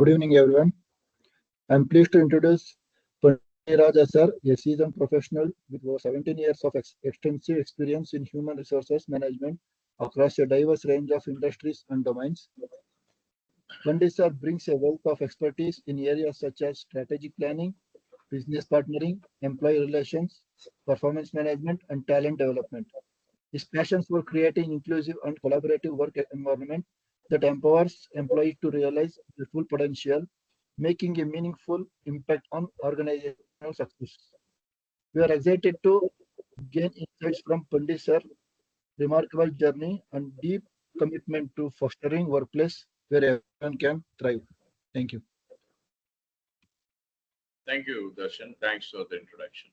Good evening, everyone. I'm pleased to introduce Pandi Raja sir, a seasoned professional with over 17 years of extensive experience in human resources management across a diverse range of industries and domains. Pandi sir brings a wealth of expertise in areas such as strategic planning, business partnering, employee relations, performance management, and talent development. His passion for creating inclusive and collaborative work environment that empowers employees to realize their full potential, making a meaningful impact on organizational success. We are excited to gain insights from Pandit sir, remarkable journey and deep commitment to fostering workplace where everyone can thrive. Thank you. Thank you, Darshan. Thanks for the introduction.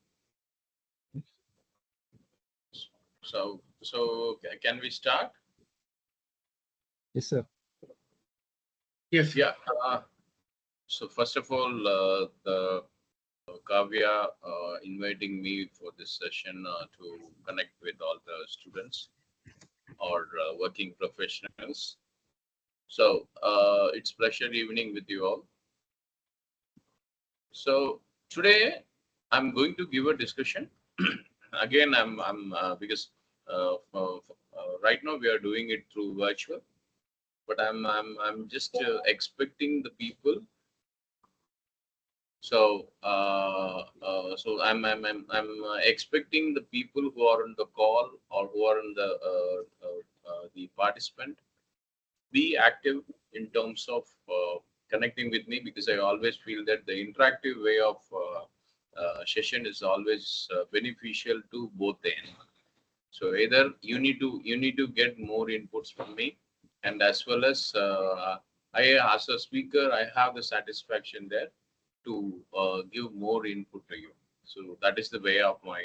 Can we start? Yes, sir. Yes. Yeah. So first of all, the Kavya inviting me for this session to connect with all the students or working professionals. So it's pleasure evening with you all. So today I'm going to give a discussion. Again, I'm because right now we are doing it through virtual, but I'm just expecting the people. So I'm expecting the people who are on the call or who are on the participant be active in terms of connecting with me, because I always feel that the interactive way of session is always beneficial to both the end. So either you need to get more inputs from me, and as well as I as a speaker I have the satisfaction there to give more input to you. So that is the way of my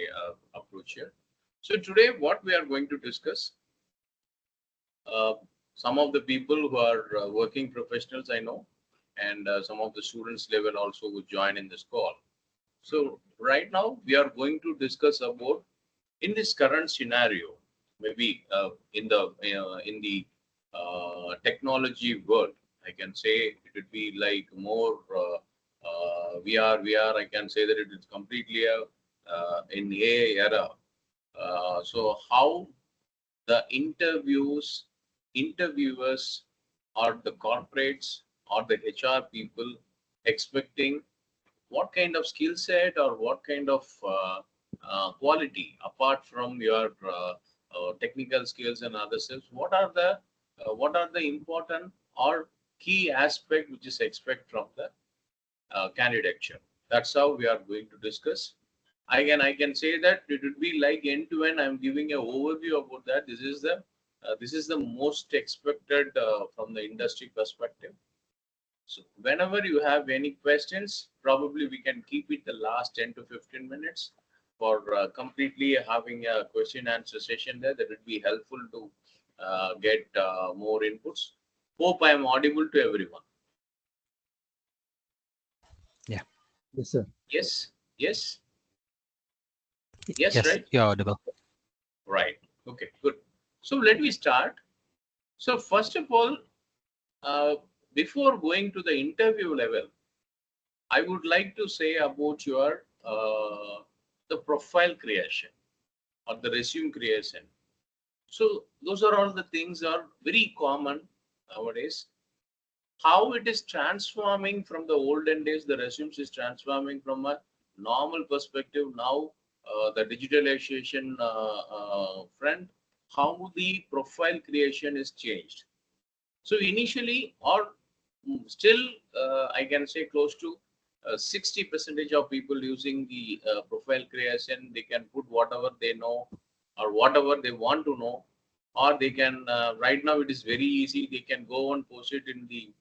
approach here. So today what we are going to discuss, uh, some of the people who are working professionals I know, and some of the students level also who join in this call. So right now we are going to discuss about, in this current scenario, maybe in the technology world, I can say it would be like more VR. I can say that it is completely in AI era. So how the interviewers or the corporates or the HR people expecting what kind of skill set or what kind of quality apart from your technical skills and other skills, what are the important or key aspect which is expect from the candidature. That's how we are going to discuss. I can say that it would be like end to end. I'm giving an overview about that. This is the most expected from the industry perspective. So whenever you have any questions, probably we can keep it the last 10 to 15 minutes for completely having a question answer session there. That would be helpful to get more inputs. Hope I am audible to everyone. Yeah. Yes, sir. Yes. Yes. Yes, Right. you're audible. Right. Okay. Good. So let me start. So first of all, before going to the interview level, I would like to say about your the profile creation or the resume creation. So those are all the things are very common nowadays. How it is transforming from the olden days, the resumes is transforming from a normal perspective now, the digitalization front, how the profile creation is changed. So initially, or still, I can say close to 60% of people using the profile creation, they can put whatever they know or whatever they want to know, or they can, right now it is very easy, they can go and post it in the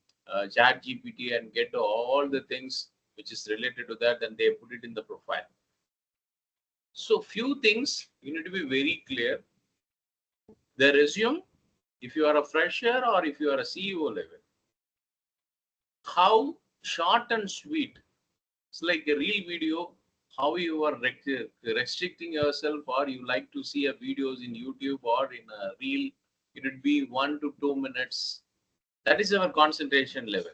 chat GPT and get all the things which is related to that, and they put it in the profile. So few things you need to be very clear. The resume, if you are a fresher or if you are a CEO level, how short and sweet. It's like a real video, how you are restricting yourself, or you like to see a videos in YouTube or in a reel, it would be 1 to 2 minutes. That is our concentration level.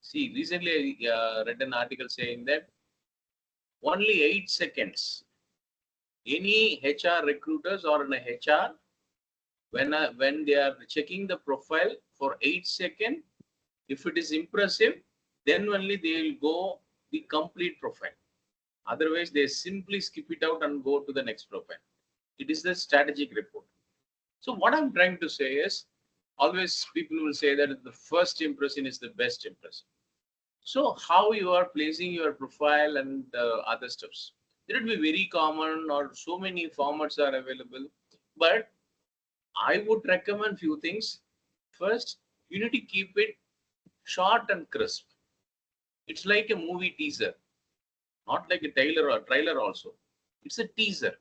See, recently I read an article saying that only 8 seconds, any HR recruiters or an HR, when they are checking the profile for 8 seconds, if it is impressive, then only they will go the complete profile. Otherwise, they simply skip it out and go to the next profile. It is the strategic report. So what I'm trying to say is, always people will say that the first impression is the best impression. So how you are placing your profile and other stuffs. It will be very common, or so many formats are available. But I would recommend few things. First, you need to keep it short and crisp. It's like a movie teaser, not like a trailer also. It's a teaser.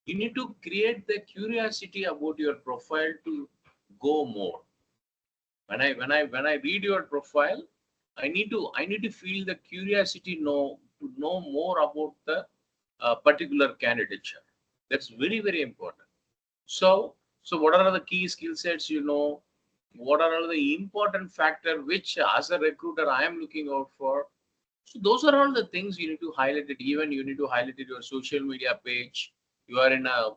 You need to create the curiosity about your profile to go more. When I read your profile, I need to feel the curiosity to know more about the particular candidature. That's very, very important. So what are the key skill sets? What are all the important factor which as a recruiter I am looking out for? So those are all the things you need to highlight it. Even you need to highlight it your social media page. You are in a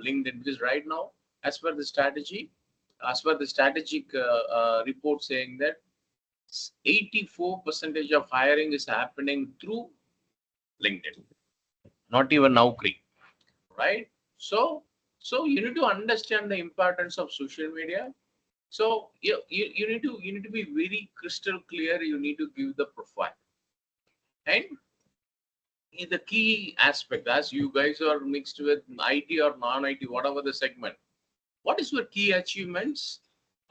LinkedIn, because right now, as per the strategy, as per the strategic report saying that 84% of hiring is happening through LinkedIn, not even Naukri, right? So you need to understand the importance of social media. So you need to be very crystal clear. You need to give the profile. And the key aspect, as you guys are mixed with IT or non-IT, whatever the segment, what is your key achievements,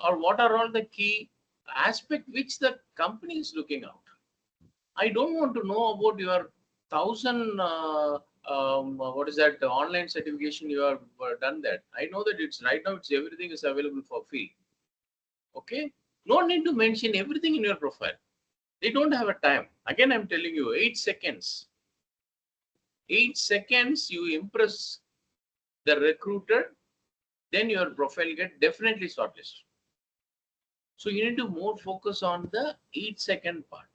or what are all the key aspect which the company is looking out? I don't want to know about your thousand what is that online certification you have done that. I know that it's right now, it's everything is available for free. Okay, no need to mention everything in your profile. They don't have a time. Again, I'm telling you, 8 seconds. 8 seconds you impress the recruiter, then your profile get definitely shortlisted. So you need to more focus on the 8-second part.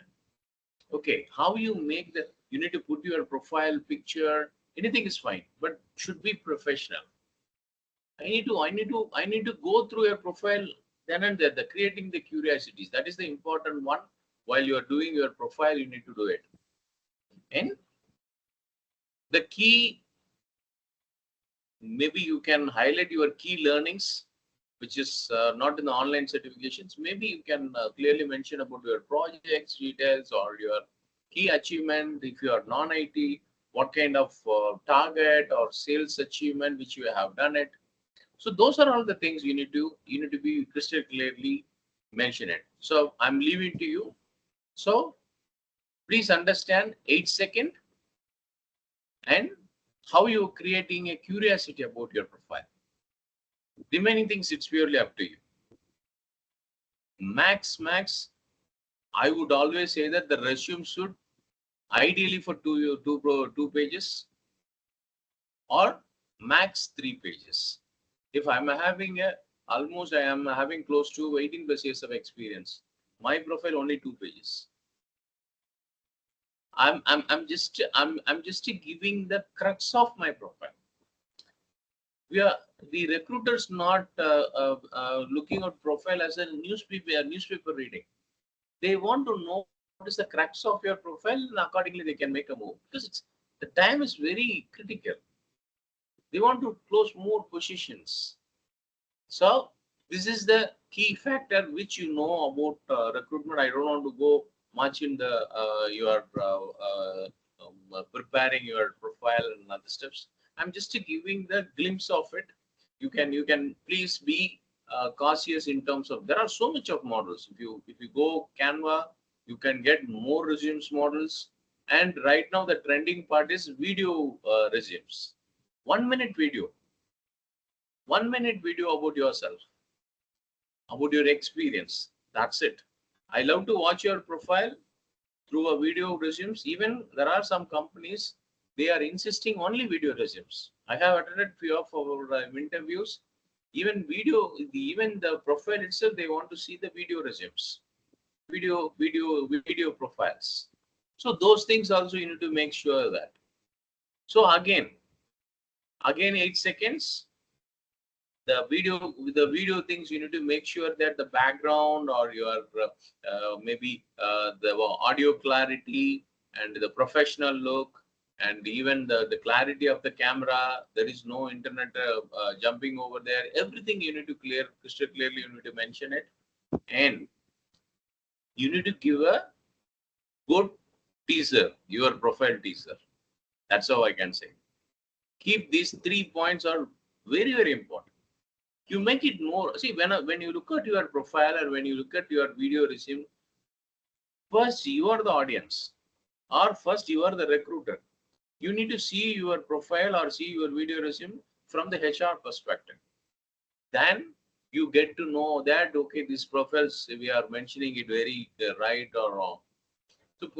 Okay, how you make you need to put your profile picture, anything is fine, but should be professional. I need to go through your profile then and there, the creating the curiosities. That is the important one. While you are doing your profile, you need to do it. And the key, maybe you can highlight your key learnings, which is not in the online certifications. Maybe you can clearly mention about your projects details or your key achievement. If you are non-IT, what kind of target or sales achievement which you have done it. So those are all the things you need to be crystal clearly mention it. So I'm leaving to you. So please understand 8 seconds and how you're creating a curiosity about your profile. Remaining things, it's purely up to you. Max, I would always say that the resume should ideally for two pages or max 3 pages. If I'm having I am having close to 18 plus years of experience, my profile only 2 pages. I'm just giving the crux of my profile. The recruiters not looking at profile as a newspaper reading. They want to know what is the crux of your profile, and accordingly they can make a move, because the time is very critical. They want to close more positions. So this is the key factor which you know about recruitment. I don't want to go much in the preparing your profile and other steps. I'm just giving the glimpse of it. You can please be cautious in terms of, there are so much of models. If you go Canva, you can get more resumes models. And right now the trending part is video resumes. 1 minute video. 1 minute video about yourself, about your experience. That's it. I love to watch your profile through a video resumes. Even there are some companies, they are insisting only video resumes. I have attended few of our interviews. Even the profile itself, they want to see the video resumes. video profiles. So those things also you need to make sure that. So again 8 seconds. The video things you need to make sure that the background or your maybe the audio clarity and the professional look and even the clarity of the camera, there is no internet jumping over there. Everything you need to crystal clearly you need to mention it, and you need to give a good teaser, your profile teaser. That's how I can say. Keep these 3 points are very important. You make it more. See, when you look at your profile or when you look at your video resume, first you are the audience, or first you are the recruiter. You need to see your profile or see your video resume from the HR perspective. Then you get to know that okay, these profiles we are mentioning it very right or wrong.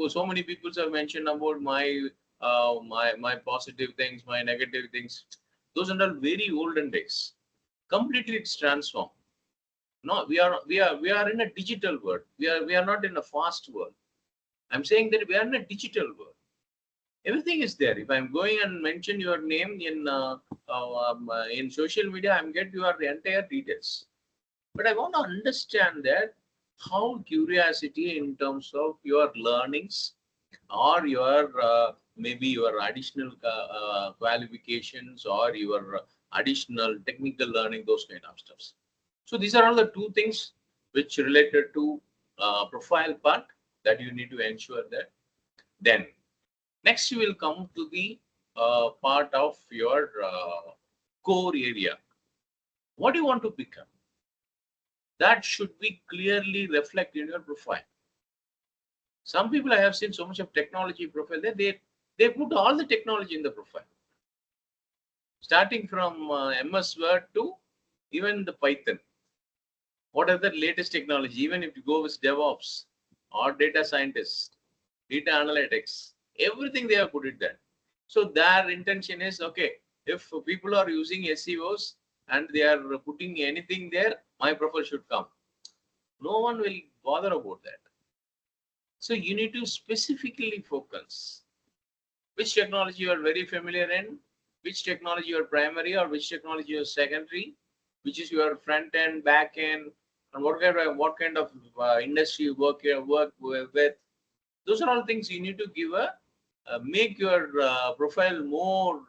So many people have mentioned about my my positive things, my negative things. Those are all very olden days. Completely it's transformed. No, we are in a digital world. We are not in a fast world. I'm saying that we are in a digital world. Everything is there. If I'm going and mention your name in social media, I'm get your entire details. But I want to understand that how curiosity in terms of your learnings or your maybe your additional qualifications or your additional technical learning, those kind of stuffs. So these are all the 2 things which related to profile part that you need to ensure that. Then next you will come to the part of your core area. What do you want to become? That should be clearly reflected in your profile. Some people I have seen so much of technology profile that they put all the technology in the profile, starting from MS Word to even the Python. What are the latest technology? Even if you go with DevOps or data scientists, data analytics, everything they have put it there. So their intention is okay. If people are using SEOs and they are putting anything there, my profile should come. No one will bother about that. So you need to specifically focus which technology you are very familiar in, which technology you are primary or which technology you are secondary, which is your front end, back end, and what kind of industry you work with. Those are all things you need to give make your profile more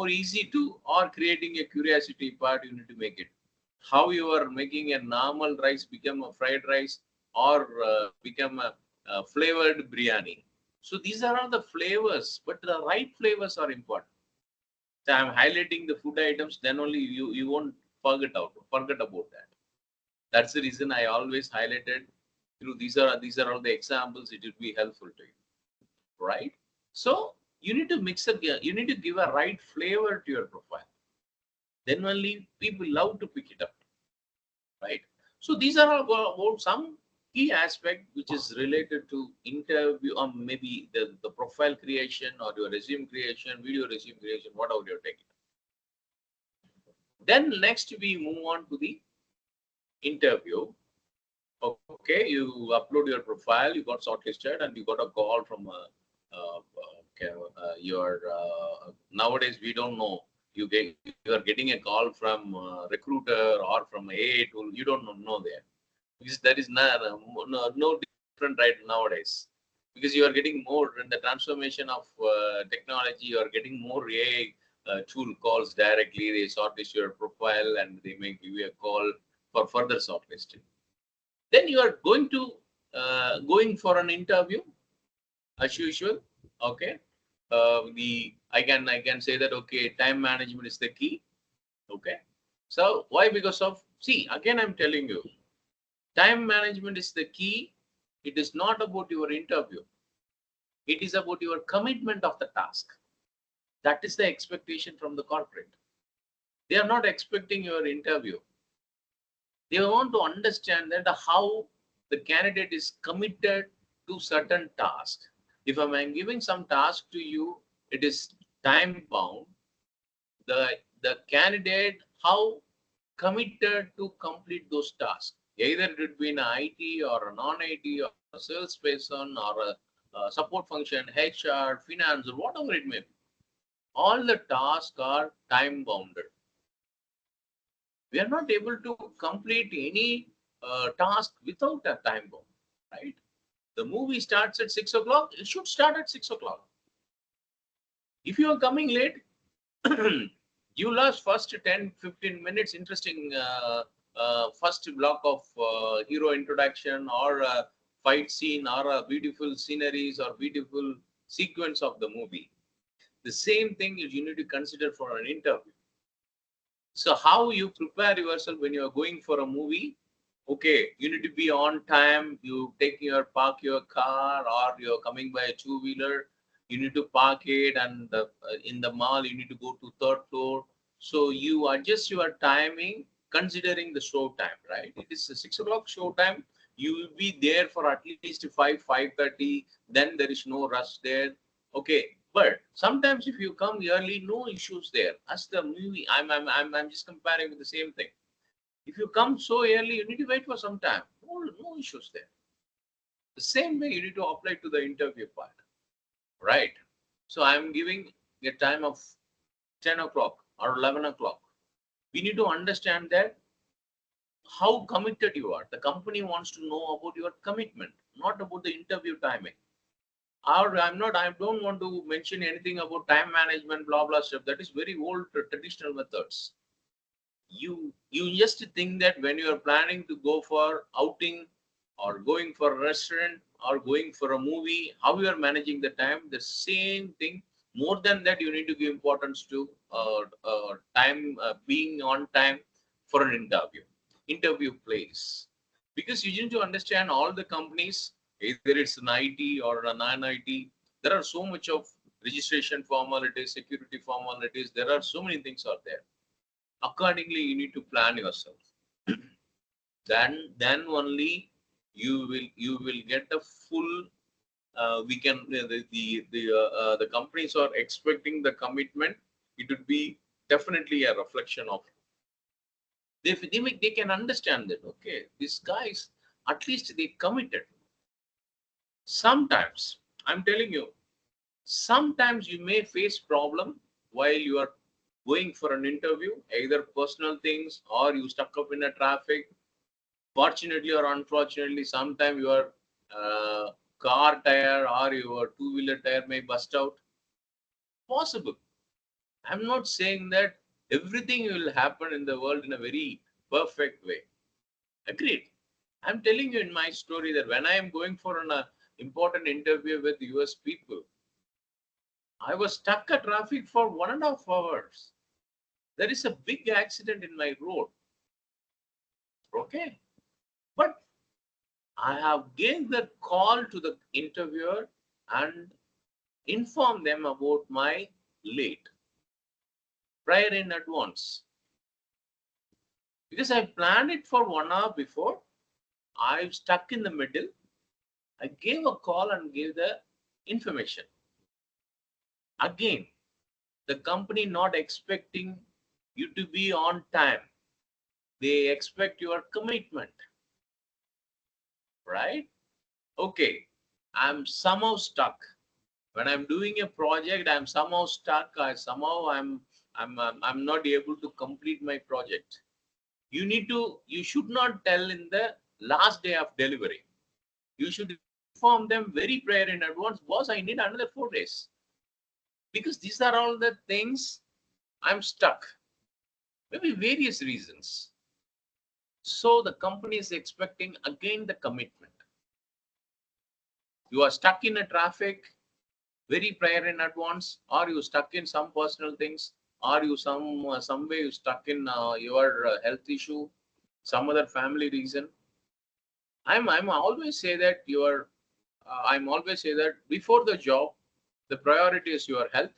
easy to, or creating a curiosity part. You need to make it. How you are making a normal rice become a fried rice or become a flavored biryani. So these are all the flavors, but the right flavors are important. So I'm highlighting the food items, then only you won't forget about that. That's the reason I always highlighted through these are all the examples. It will be helpful to you, right? So you need to you need to give a right flavor to your profile. Then only people love to pick it up, right? So these are all about some key aspect which is related to interview or maybe the profile creation or your resume creation, video resume creation, whatever you're taking. Then next we move on to the interview. Okay, you upload your profile, you got shortlisted, and you got a call from your nowadays we don't know, you are getting a call from recruiter or from AI tool. You don't know there, because there is no different right nowadays, because you are getting more in the transformation of technology. You are getting more AI tool calls directly. They shortlist your profile and they may give you a call for further shortlisting. Then you are going for an interview as usual. Okay, I can say that okay, time management is the key. Okay, so why? Because of, see, again I'm telling you, time management is the key. It is not about your interview. It is about your commitment of the task. That is the expectation from the corporate. They are not expecting your interview. They want to understand that how the candidate is committed to certain task. If I'm giving some task to you, it is time bound. The candidate, how committed to complete those tasks. Either it would be an IT or a non-IT or a salesperson or a support function, HR, finance, or whatever it may be. All the tasks are time bounded. We are not able to complete any task without a time bound, right? The movie starts at 6 o'clock, it should start at 6 o'clock. If you are coming late, you lost first 10-15 minutes interesting first block of hero introduction or a fight scene or a beautiful sceneries or beautiful sequence of the movie. The same thing is you need to consider for an interview. So how you prepare yourself when you are going for a movie? Okay, you need to be on time. You park your car, or you're coming by a two-wheeler. You need to park it, and in the mall you need to go to third floor. So you adjust your timing considering the show time, right? It is a 6 o'clock show time. You will be there for at least 5:30. Then there is no rush there. Okay, but sometimes if you come early, no issues there. As the movie, I'm just comparing with the same thing. If you come so early, you need to wait for some time. No issues there. The same way you need to apply to the interview part, right? So I'm giving a time of 10 o'clock or 11 o'clock. We need to understand that how committed you are. The company wants to know about your commitment, not about the interview timing. Or I don't want to mention anything about time management, blah, blah stuff. That is very old traditional methods. You just think that when you are planning to go for outing or going for a restaurant or going for a movie, how you are managing the time, the same thing. More than that, you need to give importance to time, being on time for an interview place, because you need to understand all the companies, either it's an IT or a non-IT. There are so much of registration formalities, security formalities. There are so many things out there. Accordingly, you need to plan yourself. Then only you will get a full. We can the companies are expecting the commitment. It would be definitely a reflection of. They can understand that. Okay, these guys at least they committed. Sometimes I'm telling you, sometimes you may face problem while you are going for an interview, either personal things or you stuck up in a traffic. Fortunately or unfortunately, sometimes your car tire or your two-wheeler tire may bust out. Possible. I'm not saying that everything will happen in the world in a very perfect way. Agreed. I'm telling you in my story that when I am going for an important interview with US people, I was stuck at traffic for 1.5 hours. There is a big accident in my road. Okay. But I have gave the call to the interviewer and informed them about my late prior in advance. Because I planned it for 1 hour before, I'm stuck in the middle. I gave a call and gave the information. Again, the company not expecting you to be on time. They expect your commitment, right? Okay, I'm somehow stuck. When I'm doing a project, I'm somehow stuck. I'm not able to complete my project. You should not tell in the last day of delivery. You should inform them very prior in advance, boss, I need another 4 days. Because these are all the things I'm stuck. Maybe various reasons. So the company is expecting again the commitment. You are stuck in a traffic very prior in advance, or you stuck in some personal things, or you some way you stuck in your health issue, some other family reason. I'm always say that I'm always say that before the job, the priority is your health,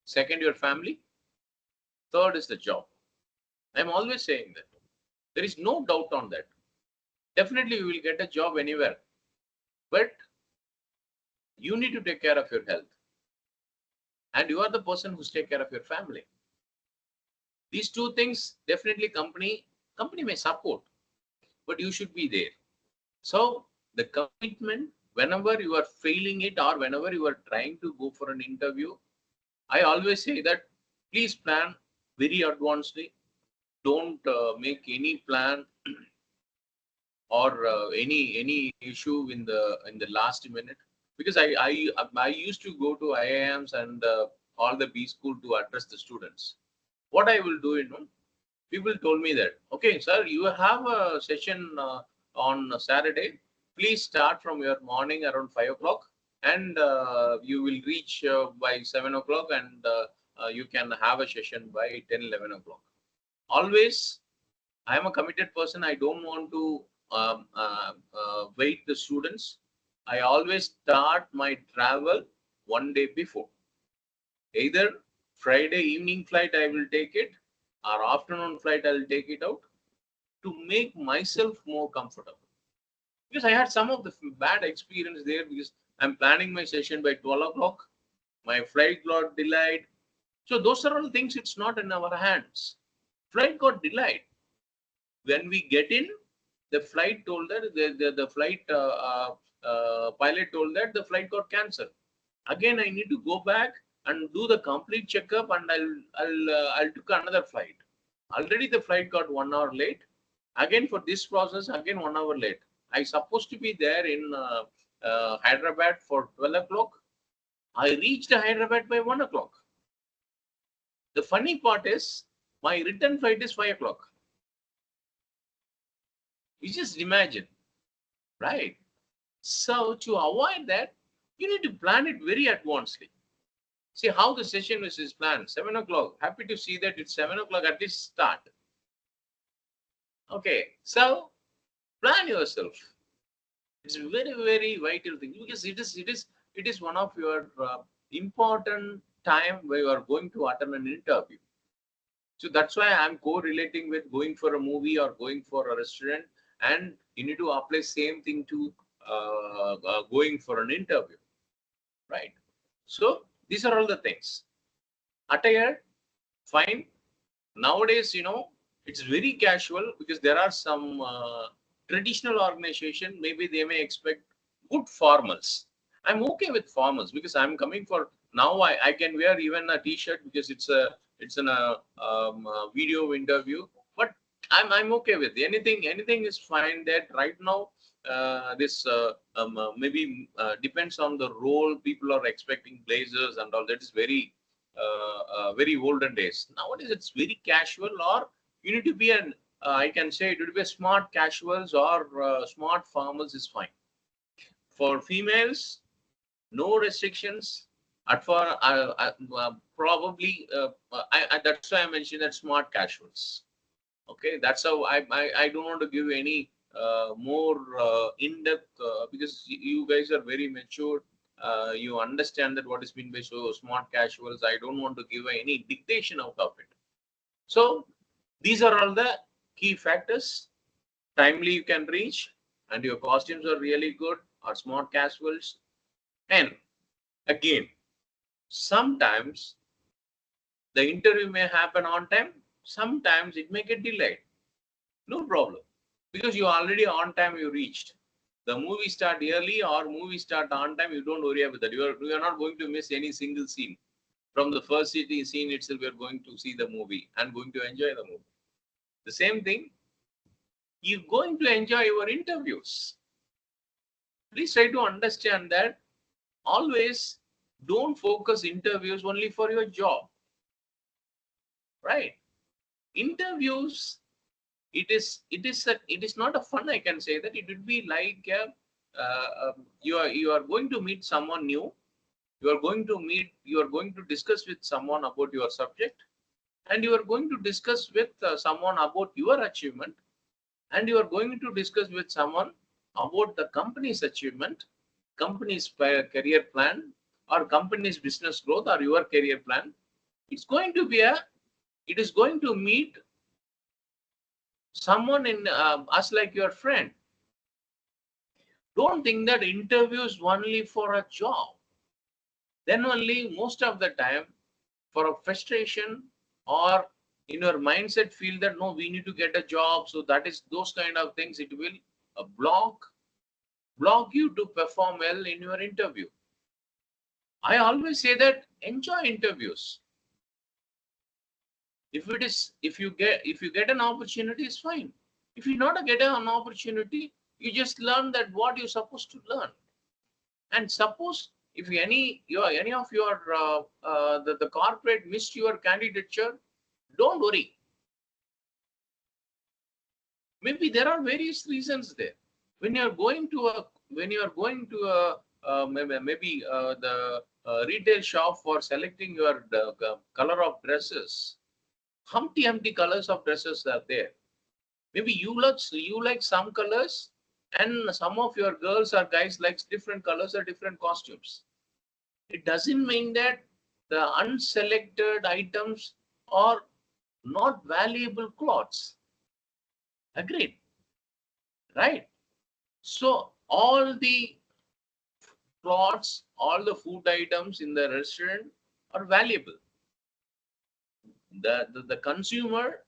second your family, third is the job. I'm always saying that. There is no doubt on that. Definitely you will get a job anywhere, but you need to take care of your health, and you are the person who's take care of your family. These two things definitely company may support. but you should be there. So the commitment, whenever you are failing it or whenever you are trying to go for an interview, I always say that please plan very advancedly. Don't make any plan or any issue in the last minute, because I used to go to IIMs and all the B school to address the students. What I will do, people told me that, okay, sir, you have a session on Saturday. Please start from your morning around 5 o'clock, and you will reach by 7 o'clock, and you can have a session by 10, 11 o'clock. Always, I am a committed person. I don't want to wait the students. I always start my travel one day before. Either Friday evening flight I will take it, or afternoon flight I will take it out, to make myself more comfortable. Because I had some of the bad experience there, because I'm planning my session by 12 o'clock. My flight got delayed. So those are all things, it's not in our hands. Flight got delayed. When we get in, the flight told that the flight pilot told that the flight got cancelled. Again, I need to go back and do the complete checkup, and I'll took another flight. Already the flight got 1 hour late. Again, for this process, again 1 hour late. I supposed to be there in Hyderabad for 12 o'clock. I reached Hyderabad by 1 o'clock. The funny part is, my return flight is 5 o'clock. You just imagine, right? So to avoid that, you need to plan it very advancedly. See how the session is planned. 7 o'clock. Happy to see that it's 7 o'clock at least start. Okay, so plan yourself. It's a very, very vital thing, because it is one of your important time where you are going to attend an interview. So that's why I'm correlating with going for a movie or going for a restaurant, and you need to apply same thing to going for an interview, right? So these are all the things. Attire, fine. Nowadays, it's very casual, because there are some traditional organization, maybe they may expect good formals. I'm okay with formals, because I'm coming for now. I can wear even a t-shirt, because it's a video interview, but I'm okay with anything. Anything is fine. That right now, this maybe depends on the role. People are expecting blazers and all. That is very very olden days. Nowadays, it's very casual, or you need to be an I can say it would be a smart casuals or smart formals is fine. For females, no restrictions. At for probably that's why I mentioned that smart casuals. Okay, that's how I don't want to give any more in-depth, because you guys are very mature. You understand that what is meant by so smart casuals. I don't want to give any dictation out of it. So these are all the key factors. Timely you can reach, and your costumes are really good, or smart casuals. And again, sometimes the interview may happen on time, sometimes it may get delayed. No problem, because you already on time, you reached. The movie start early or movie start on time, you don't worry about that. You are not going to miss any single scene. From the first scene itself, you are going to see the movie and going to enjoy the movie. The same thing, you're going to enjoy your interviews. Please try to understand that always don't focus interviews only for your job, right? Interviews, it is not a fun. I can say that it would be like you are going to meet someone new. You are going to discuss with someone about your subject, and you are going to discuss with someone about your achievement, and you are going to discuss with someone about the company's achievement, company's career plan, or company's business growth, or your career plan. It is going to meet someone in us like your friend. Don't think that interviews only for a job. Then only most of the time, for a frustration or in your mindset feel that no, we need to get a job. So that is those kind of things. It will block you to perform well in your interview. I always say that enjoy interviews. If you get an opportunity, it's fine. If you not get an opportunity, you just learn that what you're supposed to learn. And suppose if any of your the corporate missed your candidature, don't worry. Maybe there are various reasons there. When you are going to maybe the retail shop for selecting your color of dresses, Humpty colors of dresses are there. Maybe you like some colors, and some of your girls or guys likes different colors or different costumes. It doesn't mean that the unselected items are not valuable clothes. Agreed, right? So all the clothes, all the food items in the restaurant are valuable. The consumer,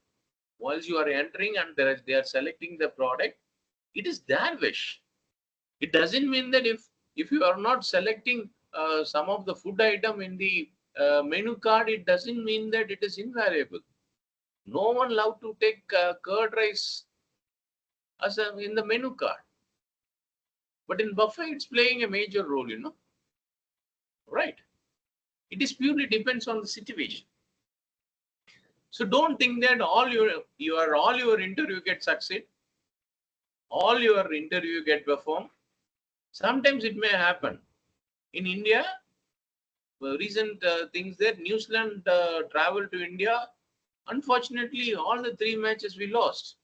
once you are entering and they are selecting the product, it is their wish. It doesn't mean that if you are not selecting some of the food item in the menu card, it doesn't mean that it is invaluable. No one allowed to take curd rice as in the menu card. But in buffet, it's playing a major role, right? It is purely depends on the situation. So don't think that all your interview get succeed, all your interview get perform. Sometimes it may happen. In India, recent things that New Zealand traveled to India. Unfortunately, all the 3 matches we lost.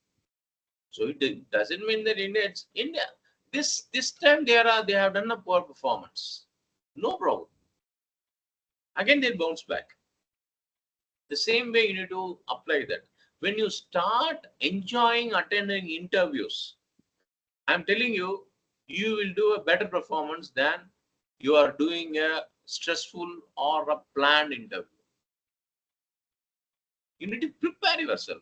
So it doesn't mean that it's India. This time they have done a poor performance. No problem. Again they'll bounce back. The same way you need to apply that. When you start enjoying attending interviews, I'm telling you, you will do a better performance than you are doing a stressful or a planned interview. You need to prepare yourself.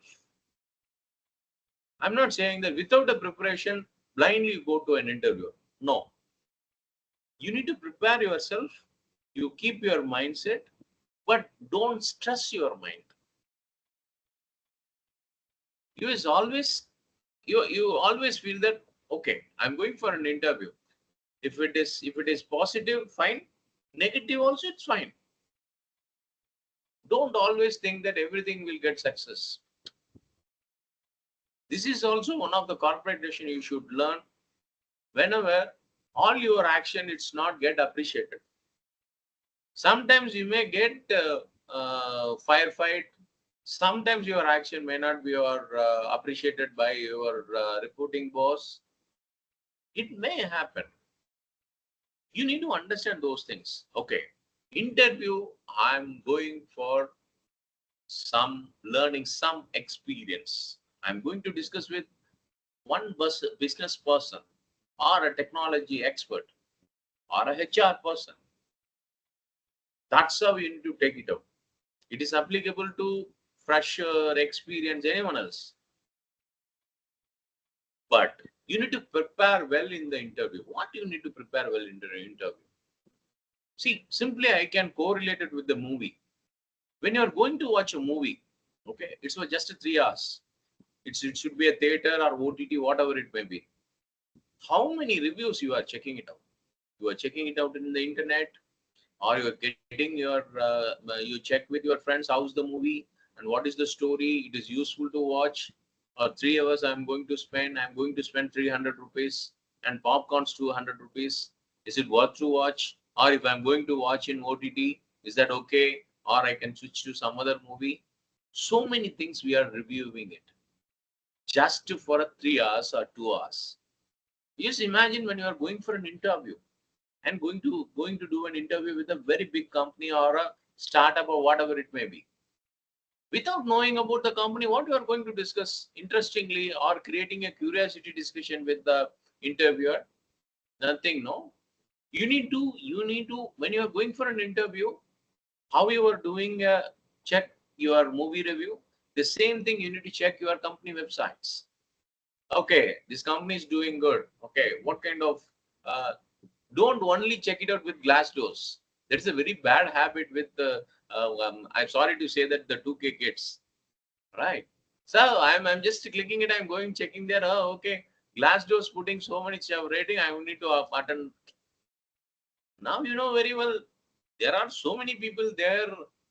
I'm not saying that without a preparation, blindly go to an interview. No. You need to prepare yourself. You keep your mindset, but don't stress your mind. You always feel that, okay, I'm going for an interview. If it is positive, fine. Negative also, it's fine. Don't always think that everything will get success. This is also one of the corporate lessons you should learn. Whenever all your action, it's not get appreciated. Sometimes you may get firefight. Sometimes your action may not be appreciated by your reporting boss. It may happen. You need to understand those things. Okay, interview, I'm going for some learning, some experience. I'm going to discuss with one business person or a technology expert or a HR person. That's how you need to take it out. It is applicable to fresher, experience, anyone else. But you need to prepare well in the interview. What do you need to prepare well in the interview? See, simply I can correlate it with the movie. When you are going to watch a movie, okay, it's for just 3 hours. It should be a theater or OTT, whatever it may be. How many reviews you are checking it out? You are checking it out in the internet, or you are getting you check with your friends how's the movie and what is the story. It is useful to watch. Or 3 hours I'm going to spend 300 rupees and popcorns 200 rupees. Is it worth to watch? Or if I'm going to watch in OTT, is that okay? Or I can switch to some other movie. So many things we are reviewing it just for 3 hours or 2 hours. Just imagine when you are going for an interview and going to do an interview with a very big company or a startup or whatever it may be. Without knowing about the company, what you are going to discuss interestingly or creating a curiosity discussion with the interviewer? Nothing, no. You need to when you are going for an interview, how you are doing check your movie review. The same thing, you need to check your company websites. Okay, this company is doing good. Okay, what kind of, don't only check it out with glass doors. That's a very bad habit with the, I'm sorry to say that the 2K kids, right? So I'm just clicking it, I'm going, checking there, oh, okay, glass doors putting so many rating, I need to attend. Now, you know very well, there are so many people there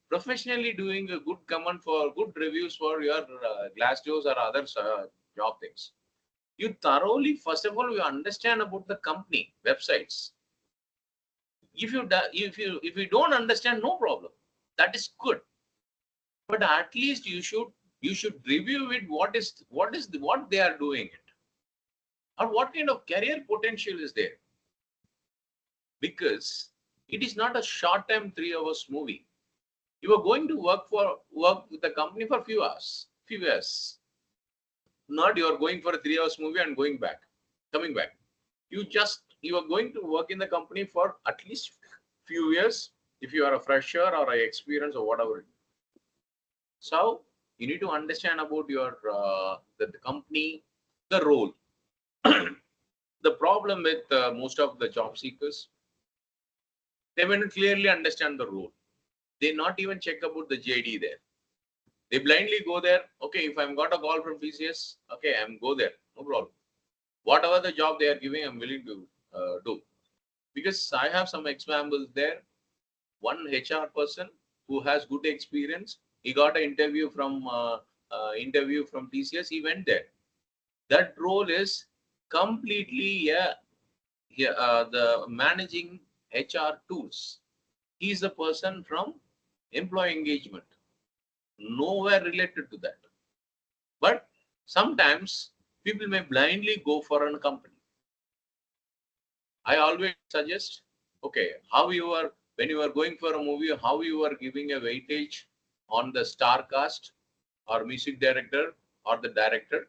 professionally doing a good comment for good reviews for your Glassdoors or other job things. You thoroughly, first of all, you understand about the company websites. If you don't understand, no problem. That is good. But at least you should review it. What they are doing it, or what kind of career potential is there? Because it is not a short-term 3 hours movie. You are going to work with the company for few years. Not you are going for a 3 hours movie and coming back. You are going to work in the company for at least few years if you are a fresher or a experience or whatever. So you need to understand about your the company, the role. The problem with most of the job seekers, they may not clearly understand the role. They not even check about the JD there. They blindly go there. Okay, if I'm got a call from TCS, okay, I'm go there, no problem. Whatever the job they are giving, I'm willing to do. Because I have some examples there. One HR person who has good experience, he got an interview from TCS. He went there. That role is completely the managing HR tools. He is a person from employee engagement, nowhere related to that. But sometimes people may blindly go for a company. I always suggest, okay, when you are going for a movie, how you are giving a weightage on the star cast or music director or the director.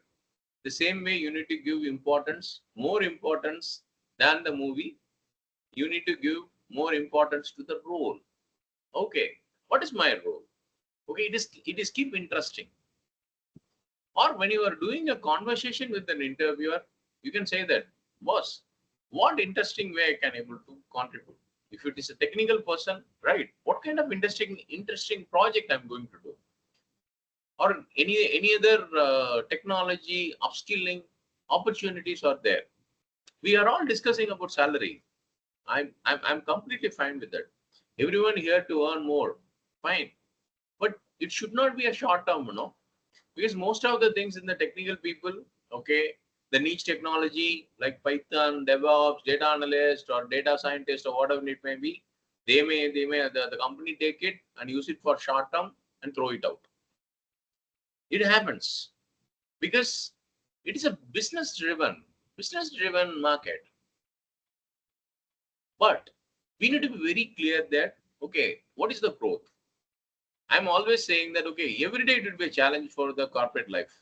The same way you need to give more importance than the movie. You need to give more importance to the role. Okay, what is my role? Okay, it is keep interesting. Or when you are doing a conversation with an interviewer, you can say that, boss, what interesting way I can able to contribute? If it is a technical person, right? What kind of interesting project I'm going to do? Or any other technology upskilling opportunities are there? We are all discussing about salary. I'm completely fine with that. Everyone here to earn more, fine. But it should not be a short term, because most of the things in the technical people, okay, the niche technology like Python, DevOps, data analyst or data scientist or whatever it may be, the company take it and use it for short term and throw it out. It happens because it is a business driven market. But we need to be very clear that, okay, what is the growth? I'm always saying that, okay, every day it will be a challenge for the corporate life.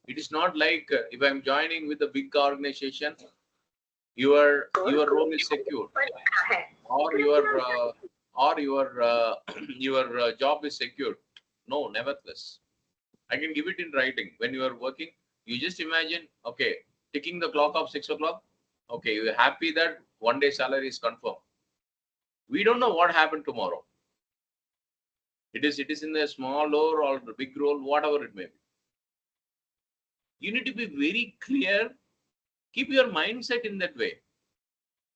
It is not like if I'm joining with a big organization, your role is secure, or your job is secure. No, nevertheless, I can give it in writing. When you are working, you just imagine, okay, ticking the clock of 6 o'clock. Okay, you're happy that one day salary is confirmed. We don't know what happened tomorrow. It is in the small role or the big role, whatever it may be. You need to be very clear. Keep your mindset in that way.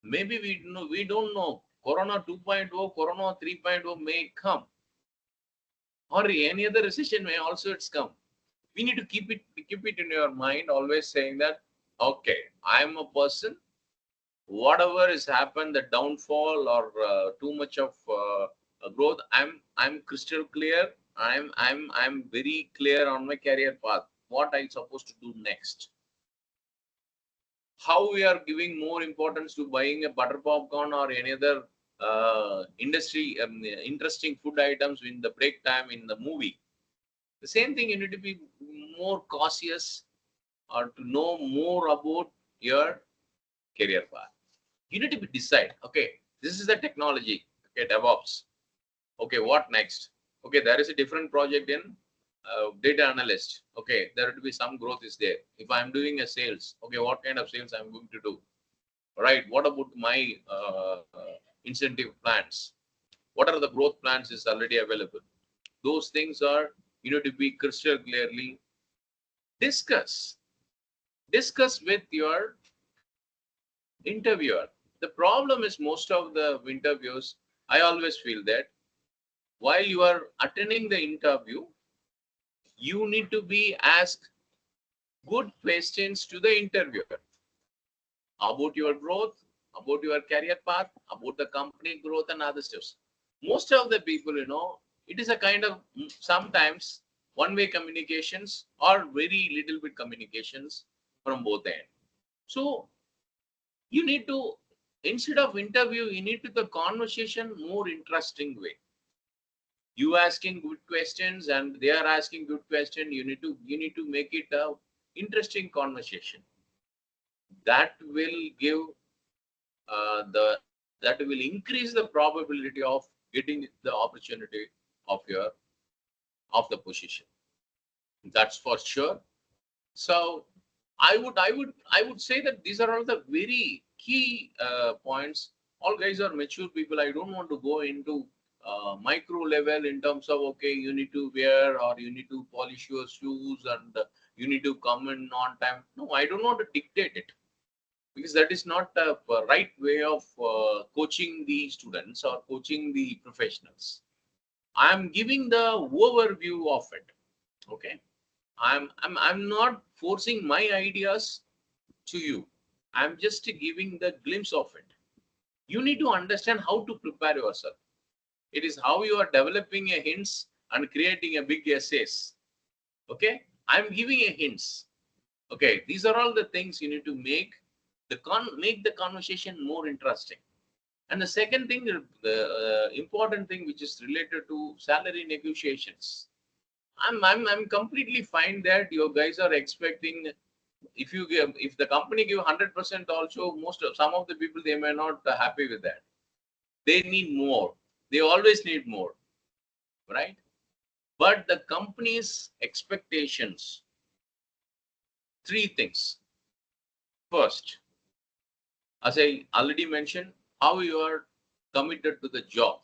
Maybe we don't know. Corona 2.0, Corona 3.0 may come, or any other recession may also it's come. We need to keep it in your mind, always saying that, okay, I'm a person. Whatever has happened, the downfall or too much of growth, I'm crystal clear. I'm very clear on my career path. What I'm supposed to do next. How we are giving more importance to buying a butter popcorn or any other interesting food items in the break time in the movie. The same thing, you need to be more cautious or to know more about your career path. You need to decide, okay, this is the technology, okay, DevOps. Okay, what next? Okay, there is a different project in data analyst. Okay, there would be some growth is there. If I'm doing a sales, okay, what kind of sales I'm going to do? Right. What about my incentive plans? What are the growth plans is already available? Those things are, you know, to be crystal clearly discuss with your interviewer. The problem is most of the interviews, I always feel that while you are attending the interview, you need to be asked good questions to the interviewer about your growth, about your career path, about the company growth and other stuff. Most of the people, you know, it is a kind of sometimes one-way communications or very little bit communications from both ends. So you need to, instead of interview, you need to the conversation more interesting way. You asking good questions and they are asking good question. You need to make it a interesting conversation. That will give that will increase the probability of getting the opportunity of your of the position. That's for sure. So I would say that these are all the very key points. All guys are mature people. I don't want to go into micro level in terms of, okay, you need to wear or you need to polish your shoes and you need to come in on time. No, I don't want to dictate it, because that is not a right way of coaching the students or coaching the professionals. I am giving the overview of it. Okay, I'm not forcing my ideas to you. I'm just giving the glimpse of it. You need to understand how to prepare yourself. It is how you are developing a hints and creating a big essays. Okay, I'm giving a hints. Okay, these are all the things you need to make the conversation more interesting. And the second thing, the important thing, which is related to salary negotiations. I'm completely fine that you guys are expecting, if the company give 100% also, some of the people, they may not happy with that. They need more. They always need more, right? But the company's expectations, three things. First, as I already mentioned, how you are committed to the job.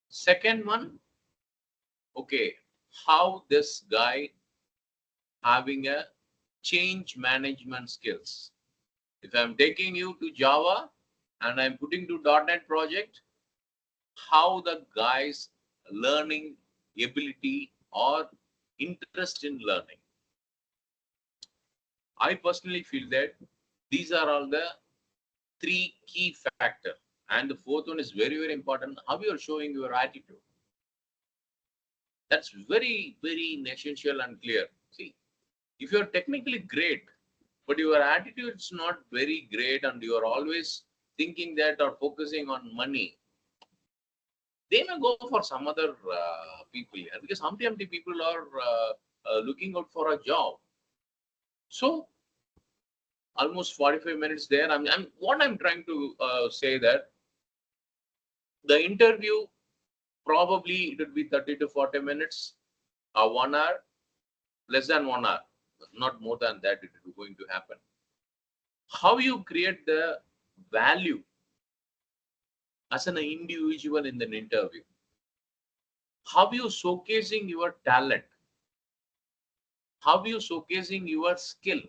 Second one, okay, how this guy having a change management skills. If I'm taking you to Java and I'm putting to .NET project, how the guy's learning ability or interest in learning. I personally feel that these are all the three key factors. And the fourth one is very, very important. How you are showing your attitude. That's very, very essential and clear. See, if you're technically great, but your attitude is not very great and you are always thinking that or focusing on money, they may go for some other people here, because Humpty people are looking out for a job. So almost 45 minutes there. What I'm trying to say that the interview, probably it would be 30 to 40 minutes, 1 hour, less than 1 hour, not more than that. It is going to happen. How you create the value as an individual in an interview? How you showcasing your talent? How you showcasing your skill?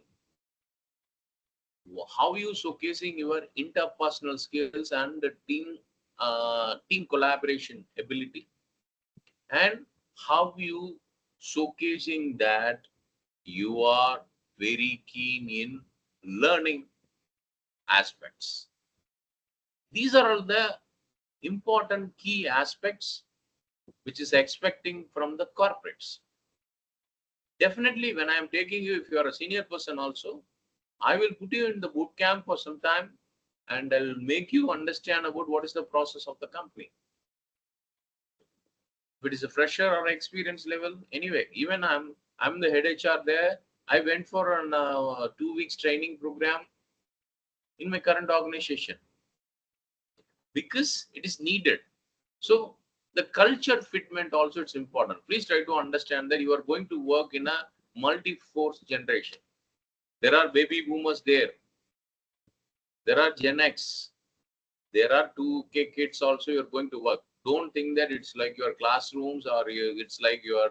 How you showcasing your interpersonal skills and the team collaboration ability? And how you showcasing that you are very keen in learning aspects? These are all the important key aspects which is expecting from the corporates. Definitely, when I am taking you, if you are a senior person also, I will put you in the boot camp for some time and I'll make you understand about what is the process of the company. If it is a fresher or experience level, anyway, even I'm the head HR there. I went for a 2 weeks training program in my current organization because it is needed. So The culture fitment also it's important. Please try to understand that you are going to work in a multi-force generation. There are baby boomers there. There are Gen X. There are 2K kids also you're going to work. Don't think that it's like your classrooms or it's like your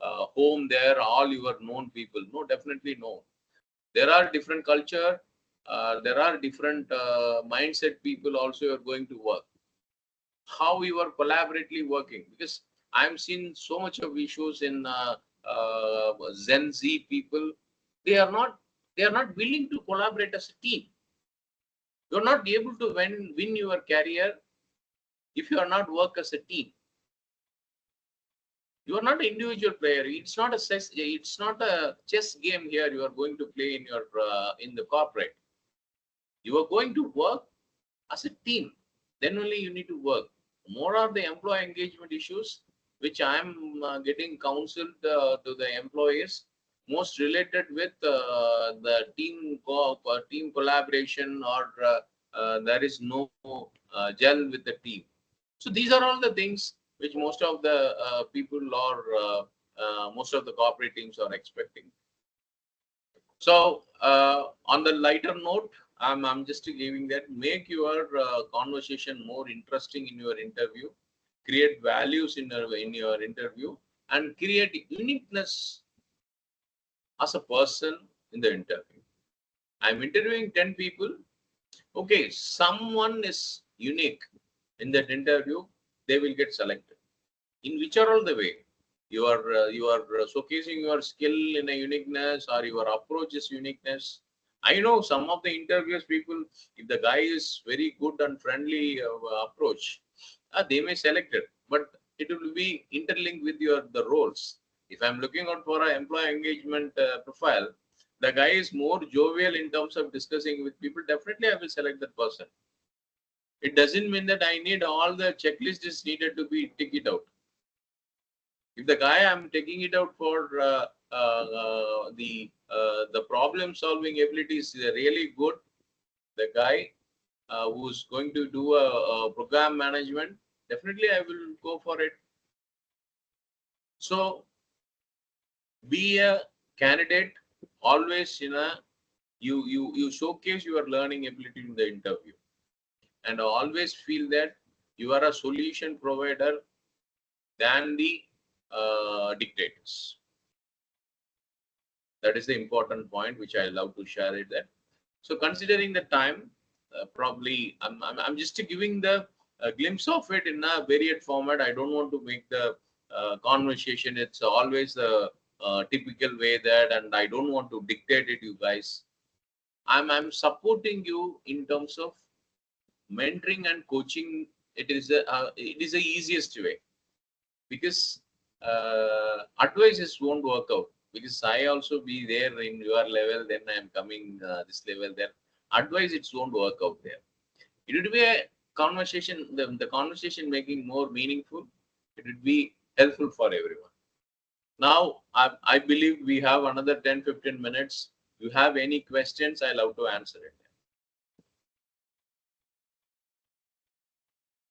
home there, all your known people. No, definitely no. There are different culture. There are different mindset people also you're going to work. How you are collaboratively working, because I'm seeing so much of issues in Gen Z people. They are not willing to collaborate as a team. You're not able to win your career if you are not work as a team. You are not an individual player. It's not a chess game here you are going to play in your in the corporate. You are going to work as a team. Then only you need to work. More are the employee engagement issues, which I am getting counseled to the employees, most related with the team collaboration, or there is no gel with the team. So these are all the things which most of the people or most of the corporate teams are expecting. So on the lighter note, I'm just giving that, make your conversation more interesting in your interview, create values in your interview, and create uniqueness as a person in the interview. I'm interviewing 10 people. Okay, someone is unique in that interview, they will get selected. In which are all the way you are showcasing your skill in a uniqueness, or your approach is uniqueness. I know some of the interviews people, if the guy is very good and friendly approach, they may select it, but it will be interlinked with the roles. If I'm looking out for an employee engagement profile, the guy is more jovial in terms of discussing with people, definitely I will select that person. It doesn't mean that I need all the checklist is needed to be tick it out. If the guy I'm taking it out for the problem solving ability is really good, the guy who's going to do a program management, definitely I will go for it. So be a candidate always in a you showcase your learning ability in the interview, and always feel that you are a solution provider than the dictators. That is the important point which I love to share it there. So considering the time, probably I'm just giving the glimpse of it in a varied format. I don't want to make the conversation. It's always the typical way that, and I don't want to dictate it, you guys. I'm supporting you in terms of mentoring and coaching. It is the easiest way, because advices won't work out, because I also be there in your level, then I am coming this level, then advice it won't work out there. It would be a conversation, the conversation making more meaningful. It would be helpful for everyone. Now I believe we have another 10-15 minutes. If you have any questions, I love to answer it.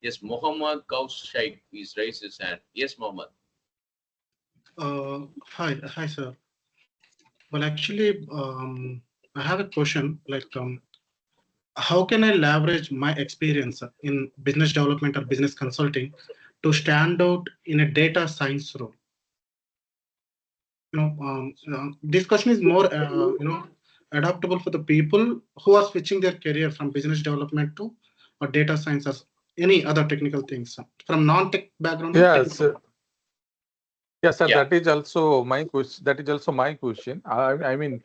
Yes, Mohammed Kaushik, he's raised his hand. Yes, Mohammed. Hi, sir. Well, actually, I have a question. Like, how can I leverage my experience in business development or business consulting to stand out in a data science role? This question is more, adaptable for the people who are switching their career from business development to or data science as any other technical things from non-tech background. Yes, yes, sir. Yeah. That is also my question. That is also my question. I mean,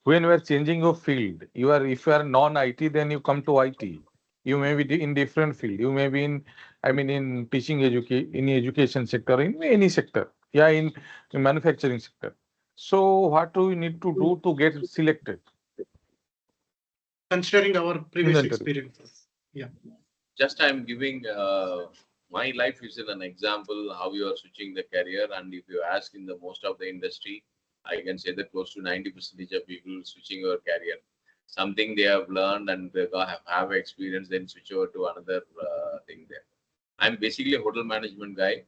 when you are changing your field, if you are non-IT, then you come to IT. You may be in different field. You may be in, in teaching in education sector, in any sector. Yeah, in manufacturing sector. So, what do you need to do to get selected? Considering our previous interview. experiences. Yeah. Just I'm giving my life is an example how you are switching the career, and if you ask in the most of the industry, I can say that close to 90% of people switching your career, something they have learned and they have experience, then switch over to another thing there. I'm basically a hotel management guy.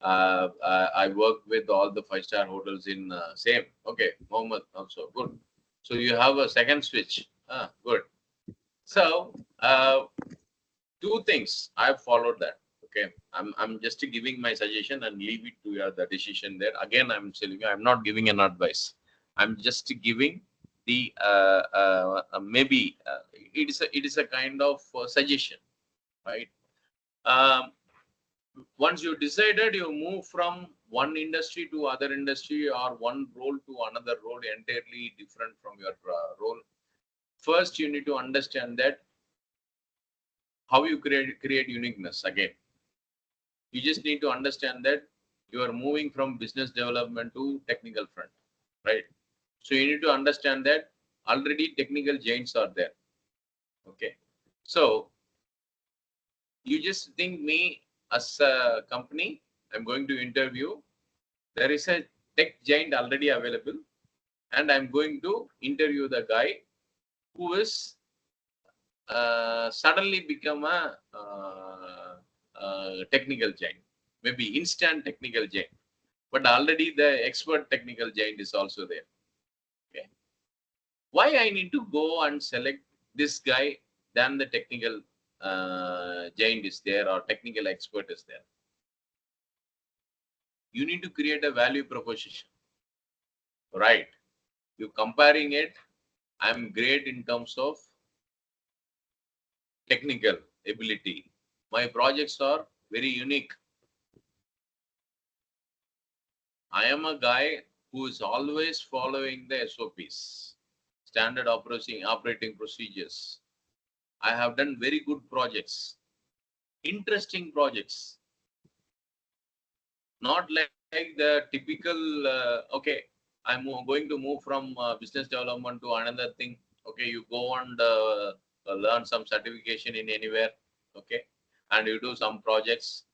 I work with all the 5-star hotels in same. Okay, Mohammed also good. So you have a second switch. Good. So two things I've followed that. Okay, I'm just giving my suggestion and leave it to your the decision there. Again, I'm telling you, I'm not giving an advice. I'm just giving the maybe it is a kind of suggestion, right? Um, Once you decided, you move from one industry to other industry or one role to another role entirely different from your role. First, you need to understand that how you create uniqueness again. You just need to understand that you are moving from business development to technical front, right? So you need to understand that already technical giants are there. Okay. So you just think me as a company, I'm going to interview. There is a tech giant already available, and I'm going to interview the guy who is suddenly become a technical giant, maybe instant technical giant, but already the expert technical giant is also there. Okay. Why I need to go and select this guy than the technical giant is there or technical expert is there? You need to create a value proposition, right? You comparing it, I'm great in terms of technical ability. My projects are very unique. I am a guy who is always following the SOPs, standard operating procedures. I have done very good projects, interesting projects, not like the typical, okay, I'm going to move from business development to another thing. Okay, you go and learn some certification in anywhere. Okay, and you do some projects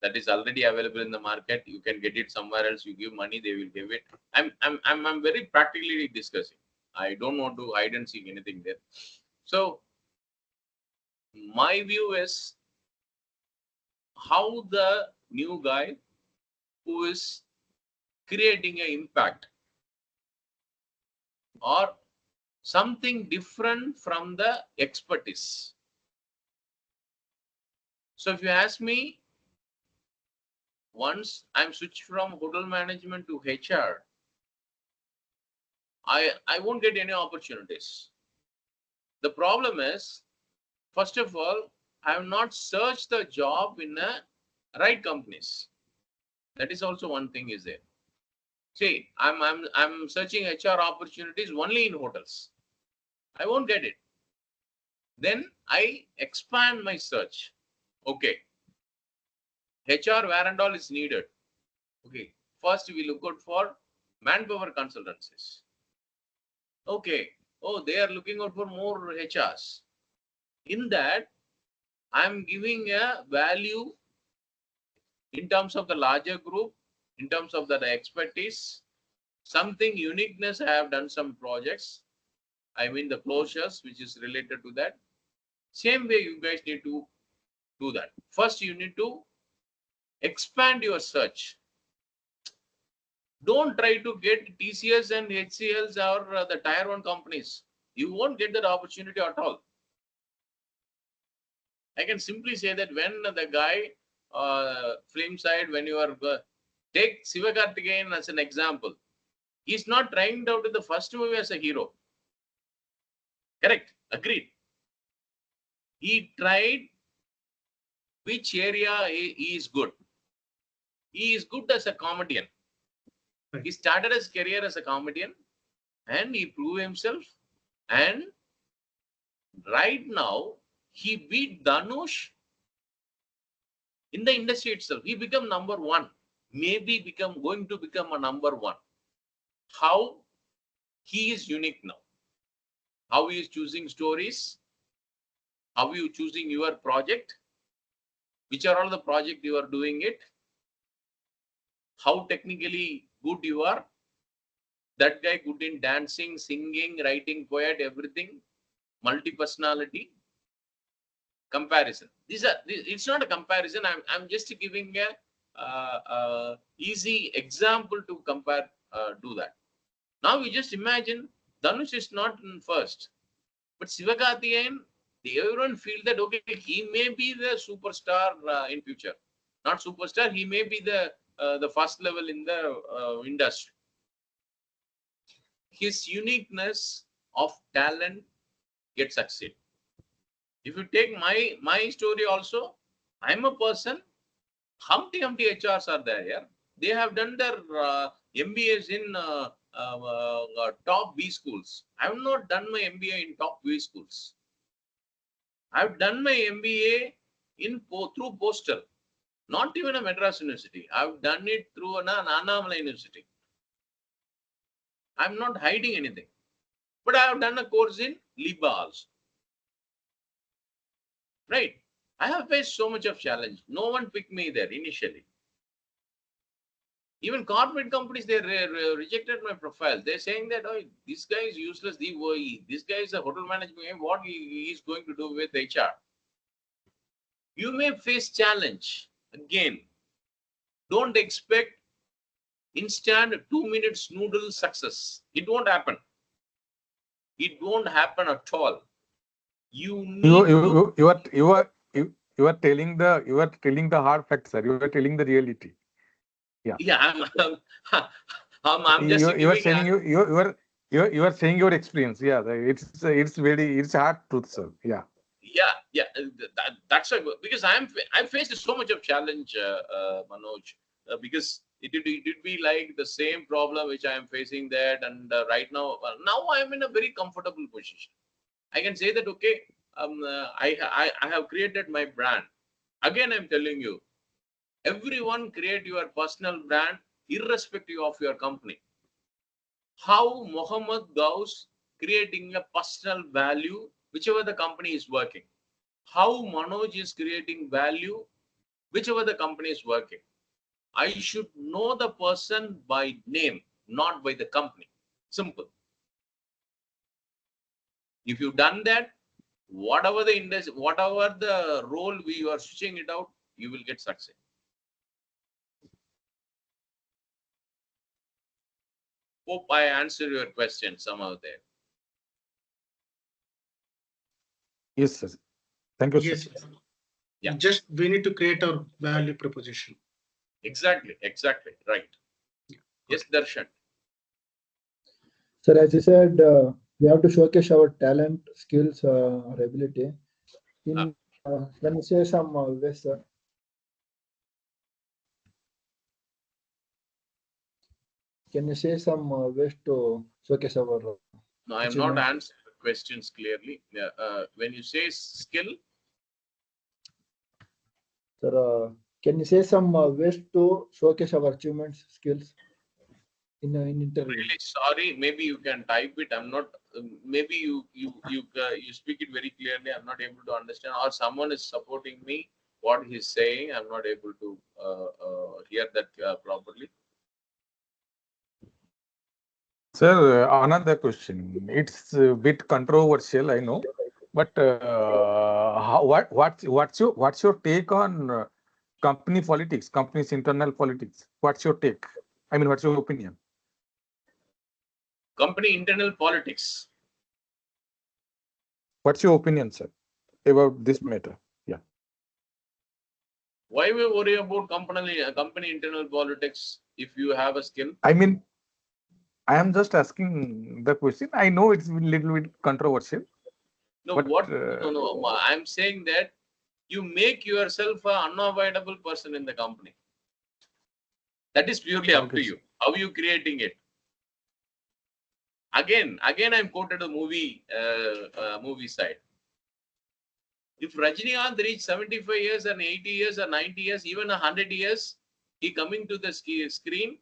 that is already available in the market. You can get it somewhere else. You give money, they will give it. I'm very practically discussing. I don't want to hide and seek anything there. So my view is how the new guy who is creating an impact or something different from the expertise. So if you ask me, once I'm switched from hotel management to HR, I won't get any opportunities. The problem is, first of all, I have not searched the job in the right companies. That is also one thing is there. See, I'm searching HR opportunities only in hotels. I won't get it. Then I expand my search. Okay. HR where and all is needed. Okay. First we look out for manpower consultancies. Okay. Oh, they are looking out for more HRs. In that, I'm giving a value in terms of the larger group, in terms of the expertise, something uniqueness. I have done some projects. I mean the closures, which is related to that. Same way you guys need to do that. First, you need to expand your search. Don't try to get TCS and HCLs or the tier 1 companies. You won't get that opportunity at all. I can simply say that when the guy, film side, when you are, take Sivakarthikeyan as an example. He's not trying out in the first movie as a hero. Correct. Agreed. He tried which area he is good. He is good as a comedian. He started his career as a comedian and he proved himself. And right now, he beat Dhanush in the industry itself. He become number 1. Maybe going to become a number 1. How he is unique now. How he is choosing stories. How you choosing your project. Which are all the project you are doing it. How technically good you are. That guy good in dancing, singing, writing, poet, everything. Multi-personality. comparison. It's not a comparison. I'm just giving a easy example to compare, do that. Now you just imagine Dhanush is not in first, but Sivakarthikeyan, everyone feel that okay, he may be the superstar in future. Not superstar, he may be the first level in the industry. His uniqueness of talent gets succeed. If you take my story also, I'm a person, Humpty HRs are there. Yeah? They have done their MBAs in top B schools. I have not done my MBA in top B schools. I've done my MBA through Postal, not even a Madras University. I've done it through an Annamalai University. I'm not hiding anything. But I have done a course in Liba also. Right? I have faced so much of challenge. No one picked me there initially. Even corporate companies, they rejected my profile. They're saying that, oh, this guy is useless. This guy is a hotel management. What he is going to do with HR? You may face challenge. Again, don't expect instant 2 minutes noodle success. It won't happen. It won't happen at all. You are telling the hard facts, sir. You are telling the reality. Yeah. Yeah, I'm just you are saying you are saying your experience. Yeah, it's hard truth, sir. Yeah. Yeah. That's why, because I faced so much of challenge, Manoj, because it would be like the same problem which I am facing that, and right now I am in a very comfortable position. I can say that okay, I have created my brand. Again, I'm telling you, everyone create your personal brand irrespective of your company. How Mohammed Gauss creating a personal value whichever the company is working. How Manoj is creating value whichever the company is working. I should know the person by name, not by the company. Simple. If you've done that, whatever the industry, whatever the role you are switching it out, you will get success. Hope I answered your question somehow there. Yes, sir. Thank you, Yes. sir. Yeah. Just we need to create our value proposition. Exactly. Right. Yes, Darshan. Sir, as you said, we have to showcase our talent, skills, or ability. Can you say some ways, sir? Can you say some ways to showcase our No, I am not achievement? answering the questions clearly. When you say skill, Sir, can you say some ways to showcase our achievements, skills in interview? really sorry. Maybe you can type it. I'm not. Maybe you speak it very clearly. I'm not able to understand, or someone is supporting me. What he's saying, I'm not able to hear that properly. Sir, another question. It's a bit controversial, I know, but what's your take on company politics, company's internal politics? What's your take? I mean, what's your opinion? Company internal politics. What's your opinion, sir, about this matter? Yeah. Why we worry about company internal politics if you have a skill? I mean, I am just asking the question. I know it's a little bit controversial. No, but, no. I'm saying that you make yourself an unavoidable person in the company. That is purely up to you. How are you creating it? Again, I'm quoted a movie side. If Rajinikanth reached 75 years and 80 years or 90 years, even 100 years, he coming to the screen,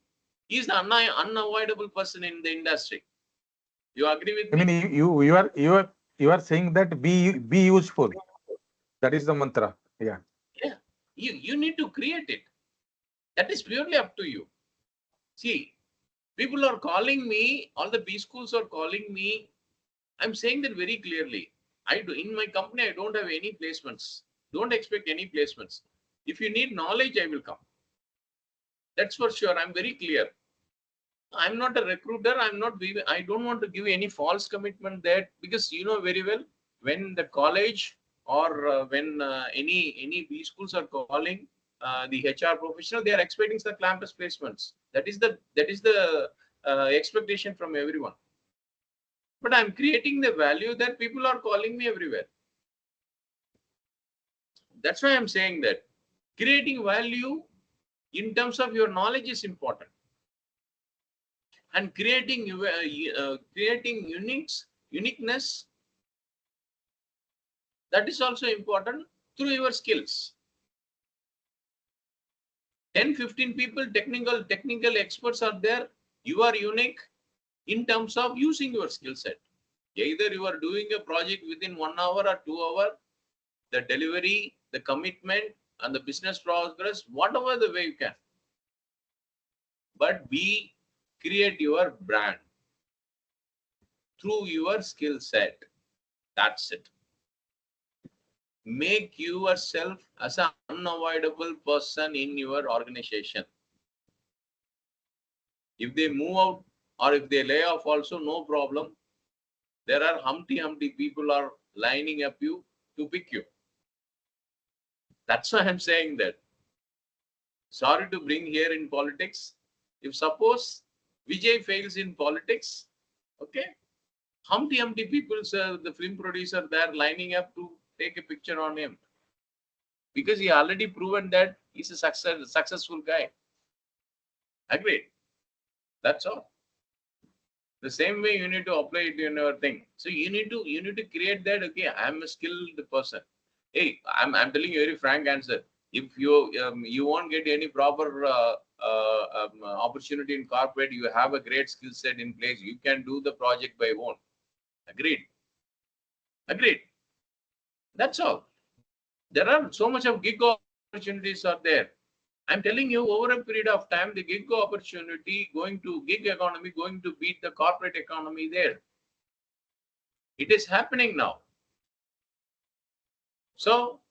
he's the unavoidable person in the industry. You agree with me? I mean, you are saying that be useful. That is the mantra. Yeah. Yeah. You need to create it. That is purely up to you. See, people are calling me, all the B schools are calling me. I'm saying that very clearly. I do in my company, I don't have any placements. Don't expect any placements. If you need knowledge, I will come. That's for sure. I'm very clear. I'm not a recruiter. I don't want to give any false commitment there, because you know very well when the college or when any B schools are calling the HR professional, they are expecting the campus placements. That is the expectation from everyone. But I'm creating the value that people are calling me everywhere. That's why I'm saying that creating value in terms of your knowledge is important. And creating uniqueness, that is also important through your skills. 10-15 people, technical experts are there. You are unique in terms of using your skill set. Either you are doing a project within 1 hour or 2 hours, the delivery, the commitment, and the business progress, whatever the way you can. But create your brand through your skill set. That's it. Make yourself as an unavoidable person in your organization. If they move out or if they lay off also, no problem. There are Humpty people are lining up you to pick you. That's why I'm saying that. Sorry to bring here in politics. If suppose Vijay fails in politics, okay, Humpty people, the film producer, they're lining up to take a picture on him, because he already proven that he's a successful guy. Agreed. That's all. The same way you need to apply it in your thing. So you need to create that. Okay, I'm a skilled person. Hey, I'm telling you a very frank answer. If you won't get any proper opportunity in corporate, you have a great skill set in place. You can do the project by own. Agreed. Agreed. That's all. There are so much of gig opportunities are there. I'm telling you, over a period of time, the gig opportunity gig economy going to beat the corporate economy there. It is happening now. So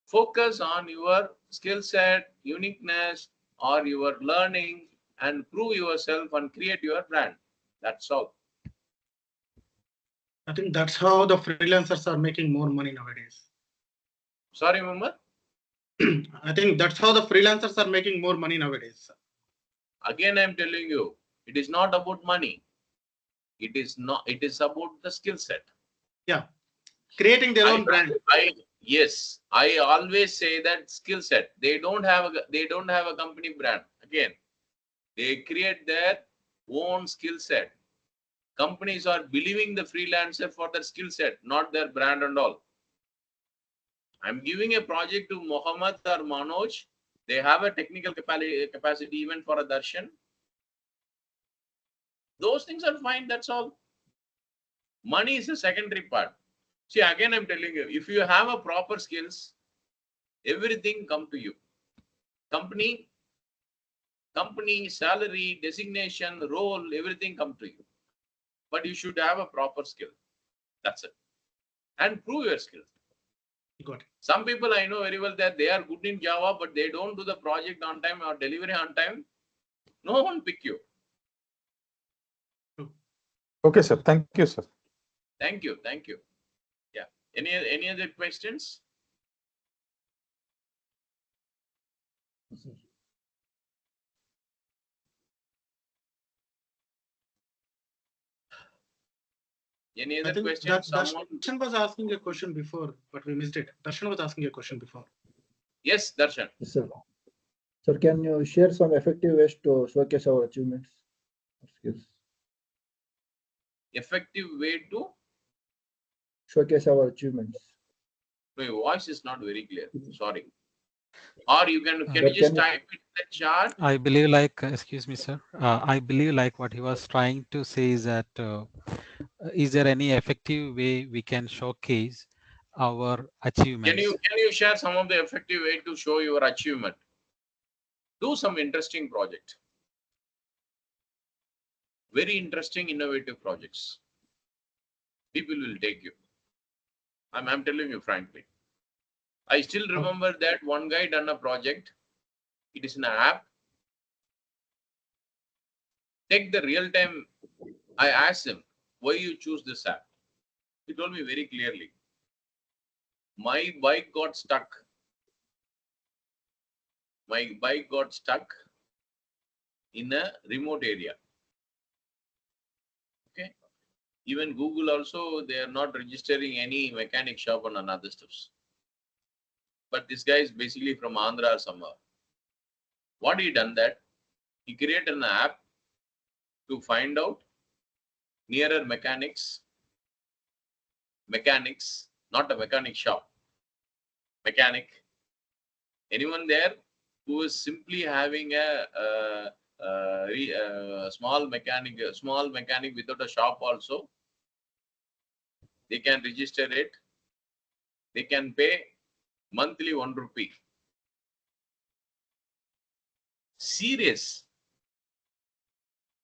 focus on your skill set, uniqueness, or your learning, and prove yourself and create your brand. That's all. I think that's how the freelancers are making more money nowadays. Sorry, Muhammad. I think that's how the freelancers are making more money nowadays. Again, I'm telling you, it is not about money. It is about the skill set. Yeah. Creating their own brand. Yes, I always say that skill set. They don't have a company brand. Again, they create their own skill set. Companies are believing the freelancer for their skill set, not their brand and all. I'm giving a project to Mohammed or Manoj. They have a technical capacity even for a darshan. Those things are fine. That's all. Money is a secondary part. See, again, I'm telling you, if you have a proper skills, everything come to you. Company, salary, designation, role, everything come to you. But you should have a proper skill. That's it. And prove your skills. Got it. Some people I know very well that they are good in Java, but they don't do the project on time or delivery on time. No one pick you. Okay, sir. Thank you, sir. Thank you. Thank you. Yeah. Any other questions? Any I other think questions? that Someone? Darshan was asking a question before, but we missed it. Darshan was asking a question before. Yes, Darshan. Yes, sir. Sir, can you share some effective ways to showcase our achievements or skills? Effective way to? Showcase our achievements. My voice is not very clear. Sorry. Or you can Sir, you just type it in the chat? I believe excuse me, sir. I believe what he was trying to say is that is there any effective way we can showcase our achievements? Can you share some of the effective way to show your achievement? Do some interesting project. Very interesting, innovative projects. People will take you. I'm telling you frankly. I still remember that one guy done a project. It is an app. Take the real time. I asked him, why you choose this app? He told me very clearly. My bike got stuck. My bike got stuck in a remote area. Okay. Even Google also, they are not registering any mechanic shop and other stuffs. But this guy is basically from Andhra or somewhere. What he done that? He created an app to find out nearer mechanics, not a mechanic shop, mechanic. Anyone there who is simply having a small mechanic without a shop also, they can register it. They can pay monthly 1 rupee. Serious.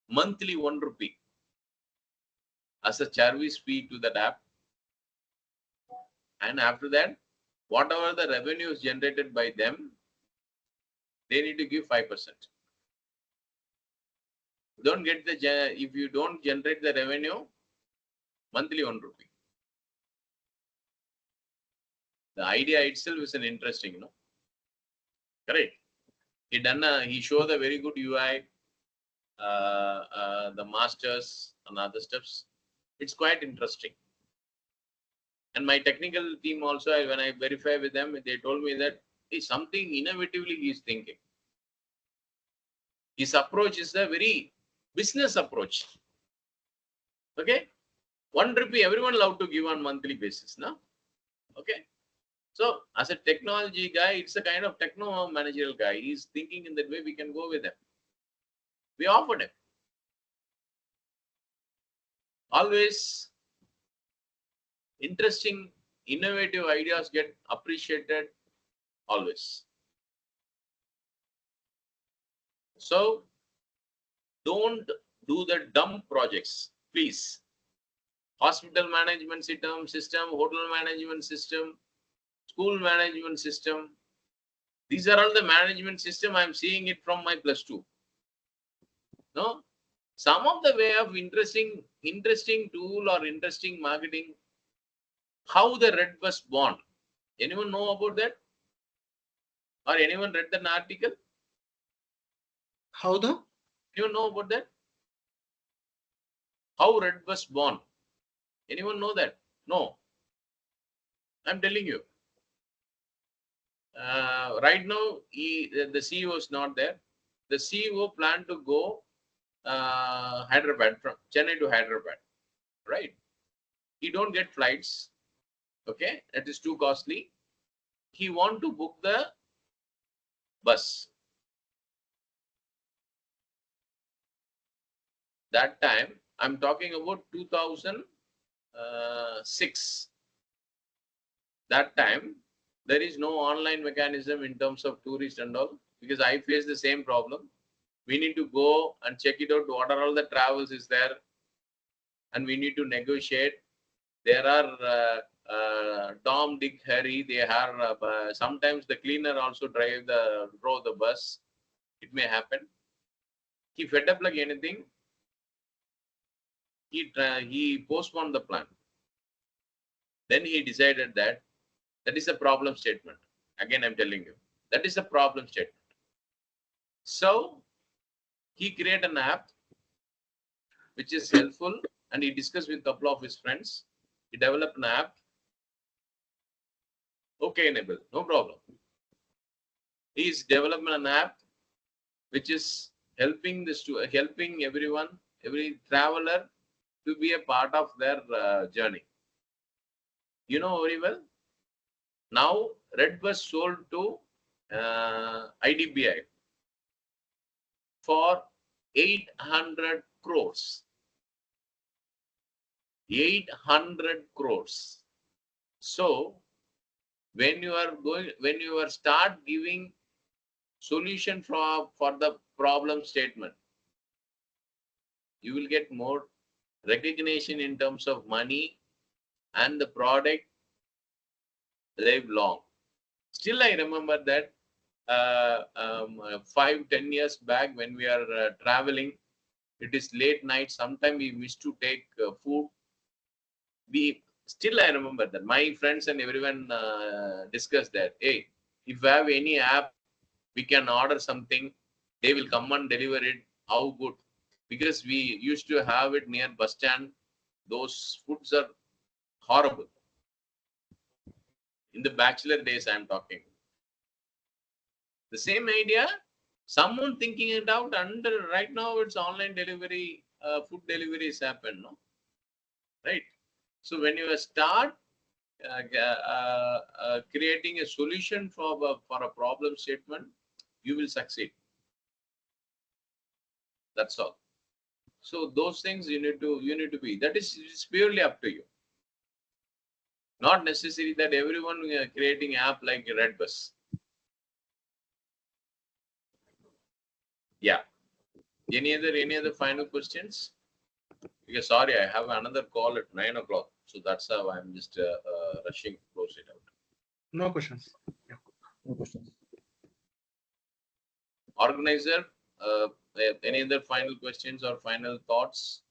Monthly 1 rupee as a service fee to that app. And after that, whatever the revenue is generated by them, they need to give 5%. Don't get the, if you don't generate the revenue, monthly 1 rupee. The idea itself is an interesting, you know. Correct. He showed a very good UI, the masters and other steps. It's quite interesting. And my technical team also, when I verify with them, they told me that something innovatively he is thinking. His approach is a very business approach. Okay. 1 rupee, everyone love to give on monthly basis, no? Okay. So as a technology guy, it's a kind of techno managerial guy. He's thinking in that way, we can go with him. We offered him. Always interesting, innovative ideas get appreciated always. So don't do the dumb projects, please. Hospital management system, hotel management system, school management system. These are all the management system. I'm seeing it from my +2. No, some of the way of interesting tool or interesting marketing. How the red bus born? Anyone know about that? Or anyone read an article? How the? You know about that? How red was born? Anyone know that? No. I'm telling you. Right now, the CEO is not there. The CEO planned to go Hyderabad, from Chennai to Hyderabad, right? He don't get flights. Okay, that is too costly. He want to book the bus. That time, I'm talking about 2006. That time, there is no online mechanism in terms of tourist and all, because I face the same problem. We need to go and check it out, what are all the travels is there, and we need to negotiate. There are Tom, Dick, Harry. They are sometimes the cleaner also drove the bus. It may happen. He fed up like anything. He postponed the plan. Then he decided that is a problem statement. Again, I'm telling you, that is a problem statement. So he created an app which is helpful, and he discussed with a couple of his friends. He developed an app. Okay, enable, no problem. He's developing an app which is helping everyone, every traveler to be a part of their journey. You know very well. Now, Red was sold to IDBI for 800 crores. 800 crores. So, when you start giving solution for the problem statement, you will get more recognition in terms of money and the product live long. Still, I remember that 5-10 years back when we are traveling, it is late night. Sometimes we miss to take food. I remember that my friends and everyone discussed that. Hey, if we have any app, we can order something. They will come and deliver it. How good? Because we used to have it near bus stand. Those foods are horrible. In the bachelor days, I'm talking. The same idea, someone thinking it out, and right now it's online delivery, food deliveries happen, no? Right? So when you start creating a solution for a problem statement, you will succeed. That's all. So those things you need to be. That is it's purely up to you. Not necessary that everyone creating app like Redbus. Yeah. Any other final questions? Because sorry, I have another call at 9 o'clock. So that's how I'm just rushing to close it out. No questions. Yeah. No questions. Organizer, any other final questions or final thoughts?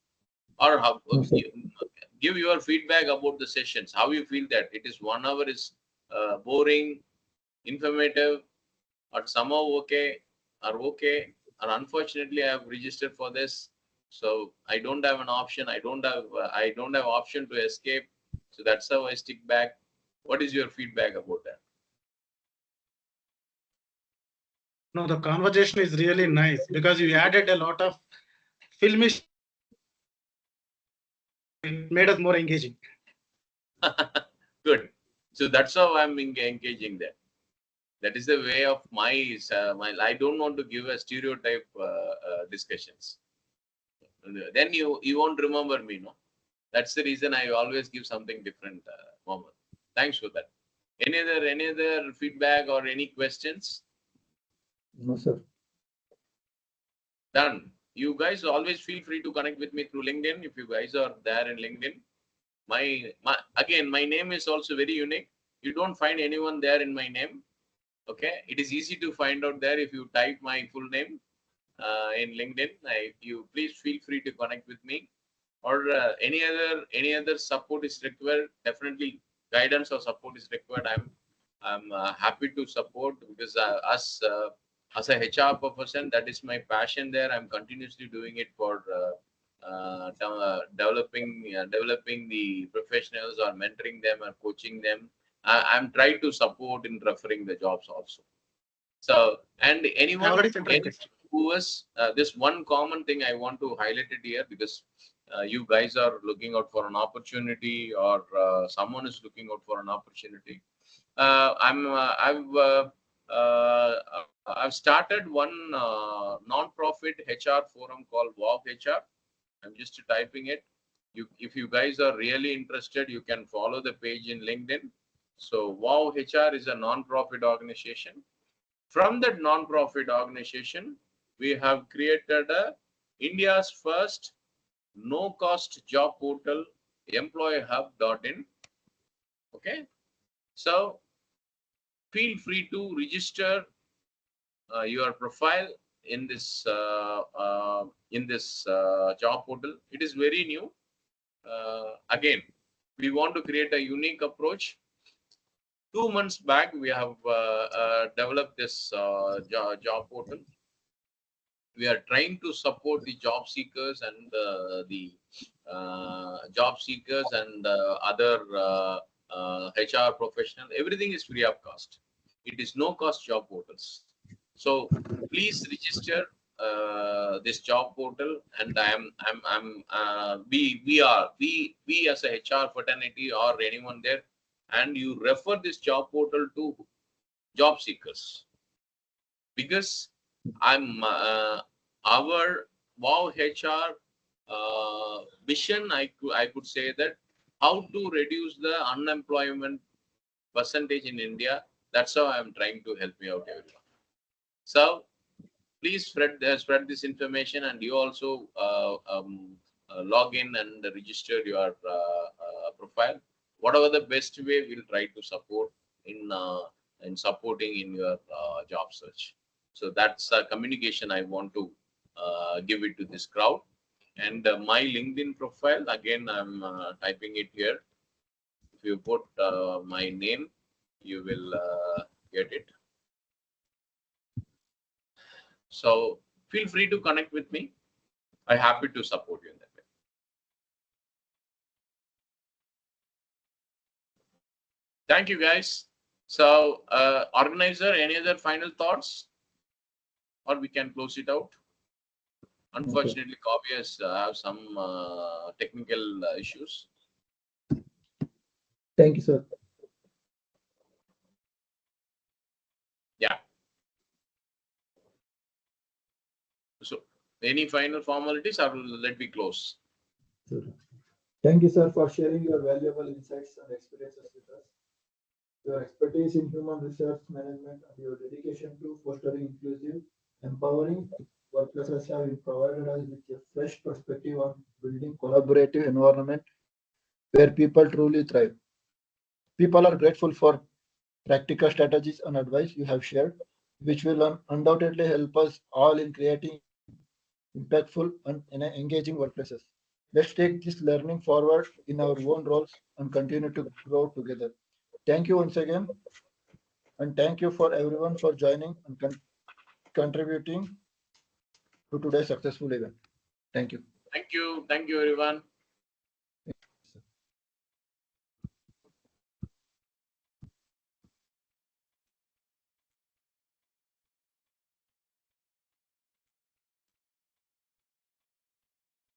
Or how, give your feedback about the sessions. How you feel that it is 1 hour is boring, informative, or somehow okay, or unfortunately I have registered for this, so I don't have an option. I don't have option to escape. So that's how I stick back. What is your feedback about that? No, the conversation is really nice because you added a lot of filmish. It made us more engaging. Good. So that's how I'm engaging there. That is the way of my. I don't want to give a stereotype discussions. Then you won't remember me, no. That's the reason I always give something different, Mohammed. Thanks for that. Any other feedback or any questions? No, sir. Done. You guys always feel free to connect with me through LinkedIn if you guys are there in LinkedIn. My name is also very unique. You don't find anyone there in my name. Okay, it is easy to find out there if you type my full name in LinkedIn. You please feel free to connect with me, or any other support is required. Definitely guidance or support is required. I'm happy to support, because as a HR person, that is my passion there. I'm continuously doing it for developing the professionals, or mentoring them, or coaching them. I'm trying to support in referring the jobs also. So, and anyone who was this one common thing I want to highlight it here, because you guys are looking out for an opportunity, or someone is looking out for an opportunity. I've started one non-profit HR forum called Wow HR. I'm just typing it. If you guys are really interested, you can follow the page in LinkedIn. So Wow HR is a non-profit organization. From that non-profit organization, we have created India's first no-cost job portal, employeehub.in. Okay, so feel free to register your profile in this job portal. It is very new. Again, we want to create a unique approach. 2 months back, we have developed this job portal. We are trying to support the job seekers and other HR professional. Everything is free of cost. It is no cost job portals. So please register this job portal, and we as a HR fraternity or anyone there, and you refer this job portal to job seekers, because our Wow HR vision, I could say that how to reduce the unemployment percentage in India. That's how I'm trying to help you out, everyone. So please spread this information, and you also log in and register your profile. Whatever the best way, we'll try to support in supporting in your job search. So that's a communication I want to give it to this crowd. And my LinkedIn profile, again, I'm typing it here. If you put my name, you will get it. So feel free to connect with me. I'm happy to support you in that way. Thank you, guys. So, organizer, any other final thoughts? Or we can close it out? Unfortunately, Kavya has have some technical issues. Thank you, sir. Yeah. So, any final formalities, or let me close? Sure. Thank you, sir, for sharing your valuable insights and experiences with us. Your expertise in human resource management and your dedication to fostering inclusive, empowering workplaces have provided us with a fresh perspective on building collaborative environment where people truly thrive. People are grateful for practical strategies and advice you have shared, which will undoubtedly help us all in creating impactful and engaging workplaces. Let's take this learning forward in our own roles and continue to grow together. Thank you once again, and thank you for everyone for joining and contributing to today's successful event. Thank you. Thank you. Thank you, everyone.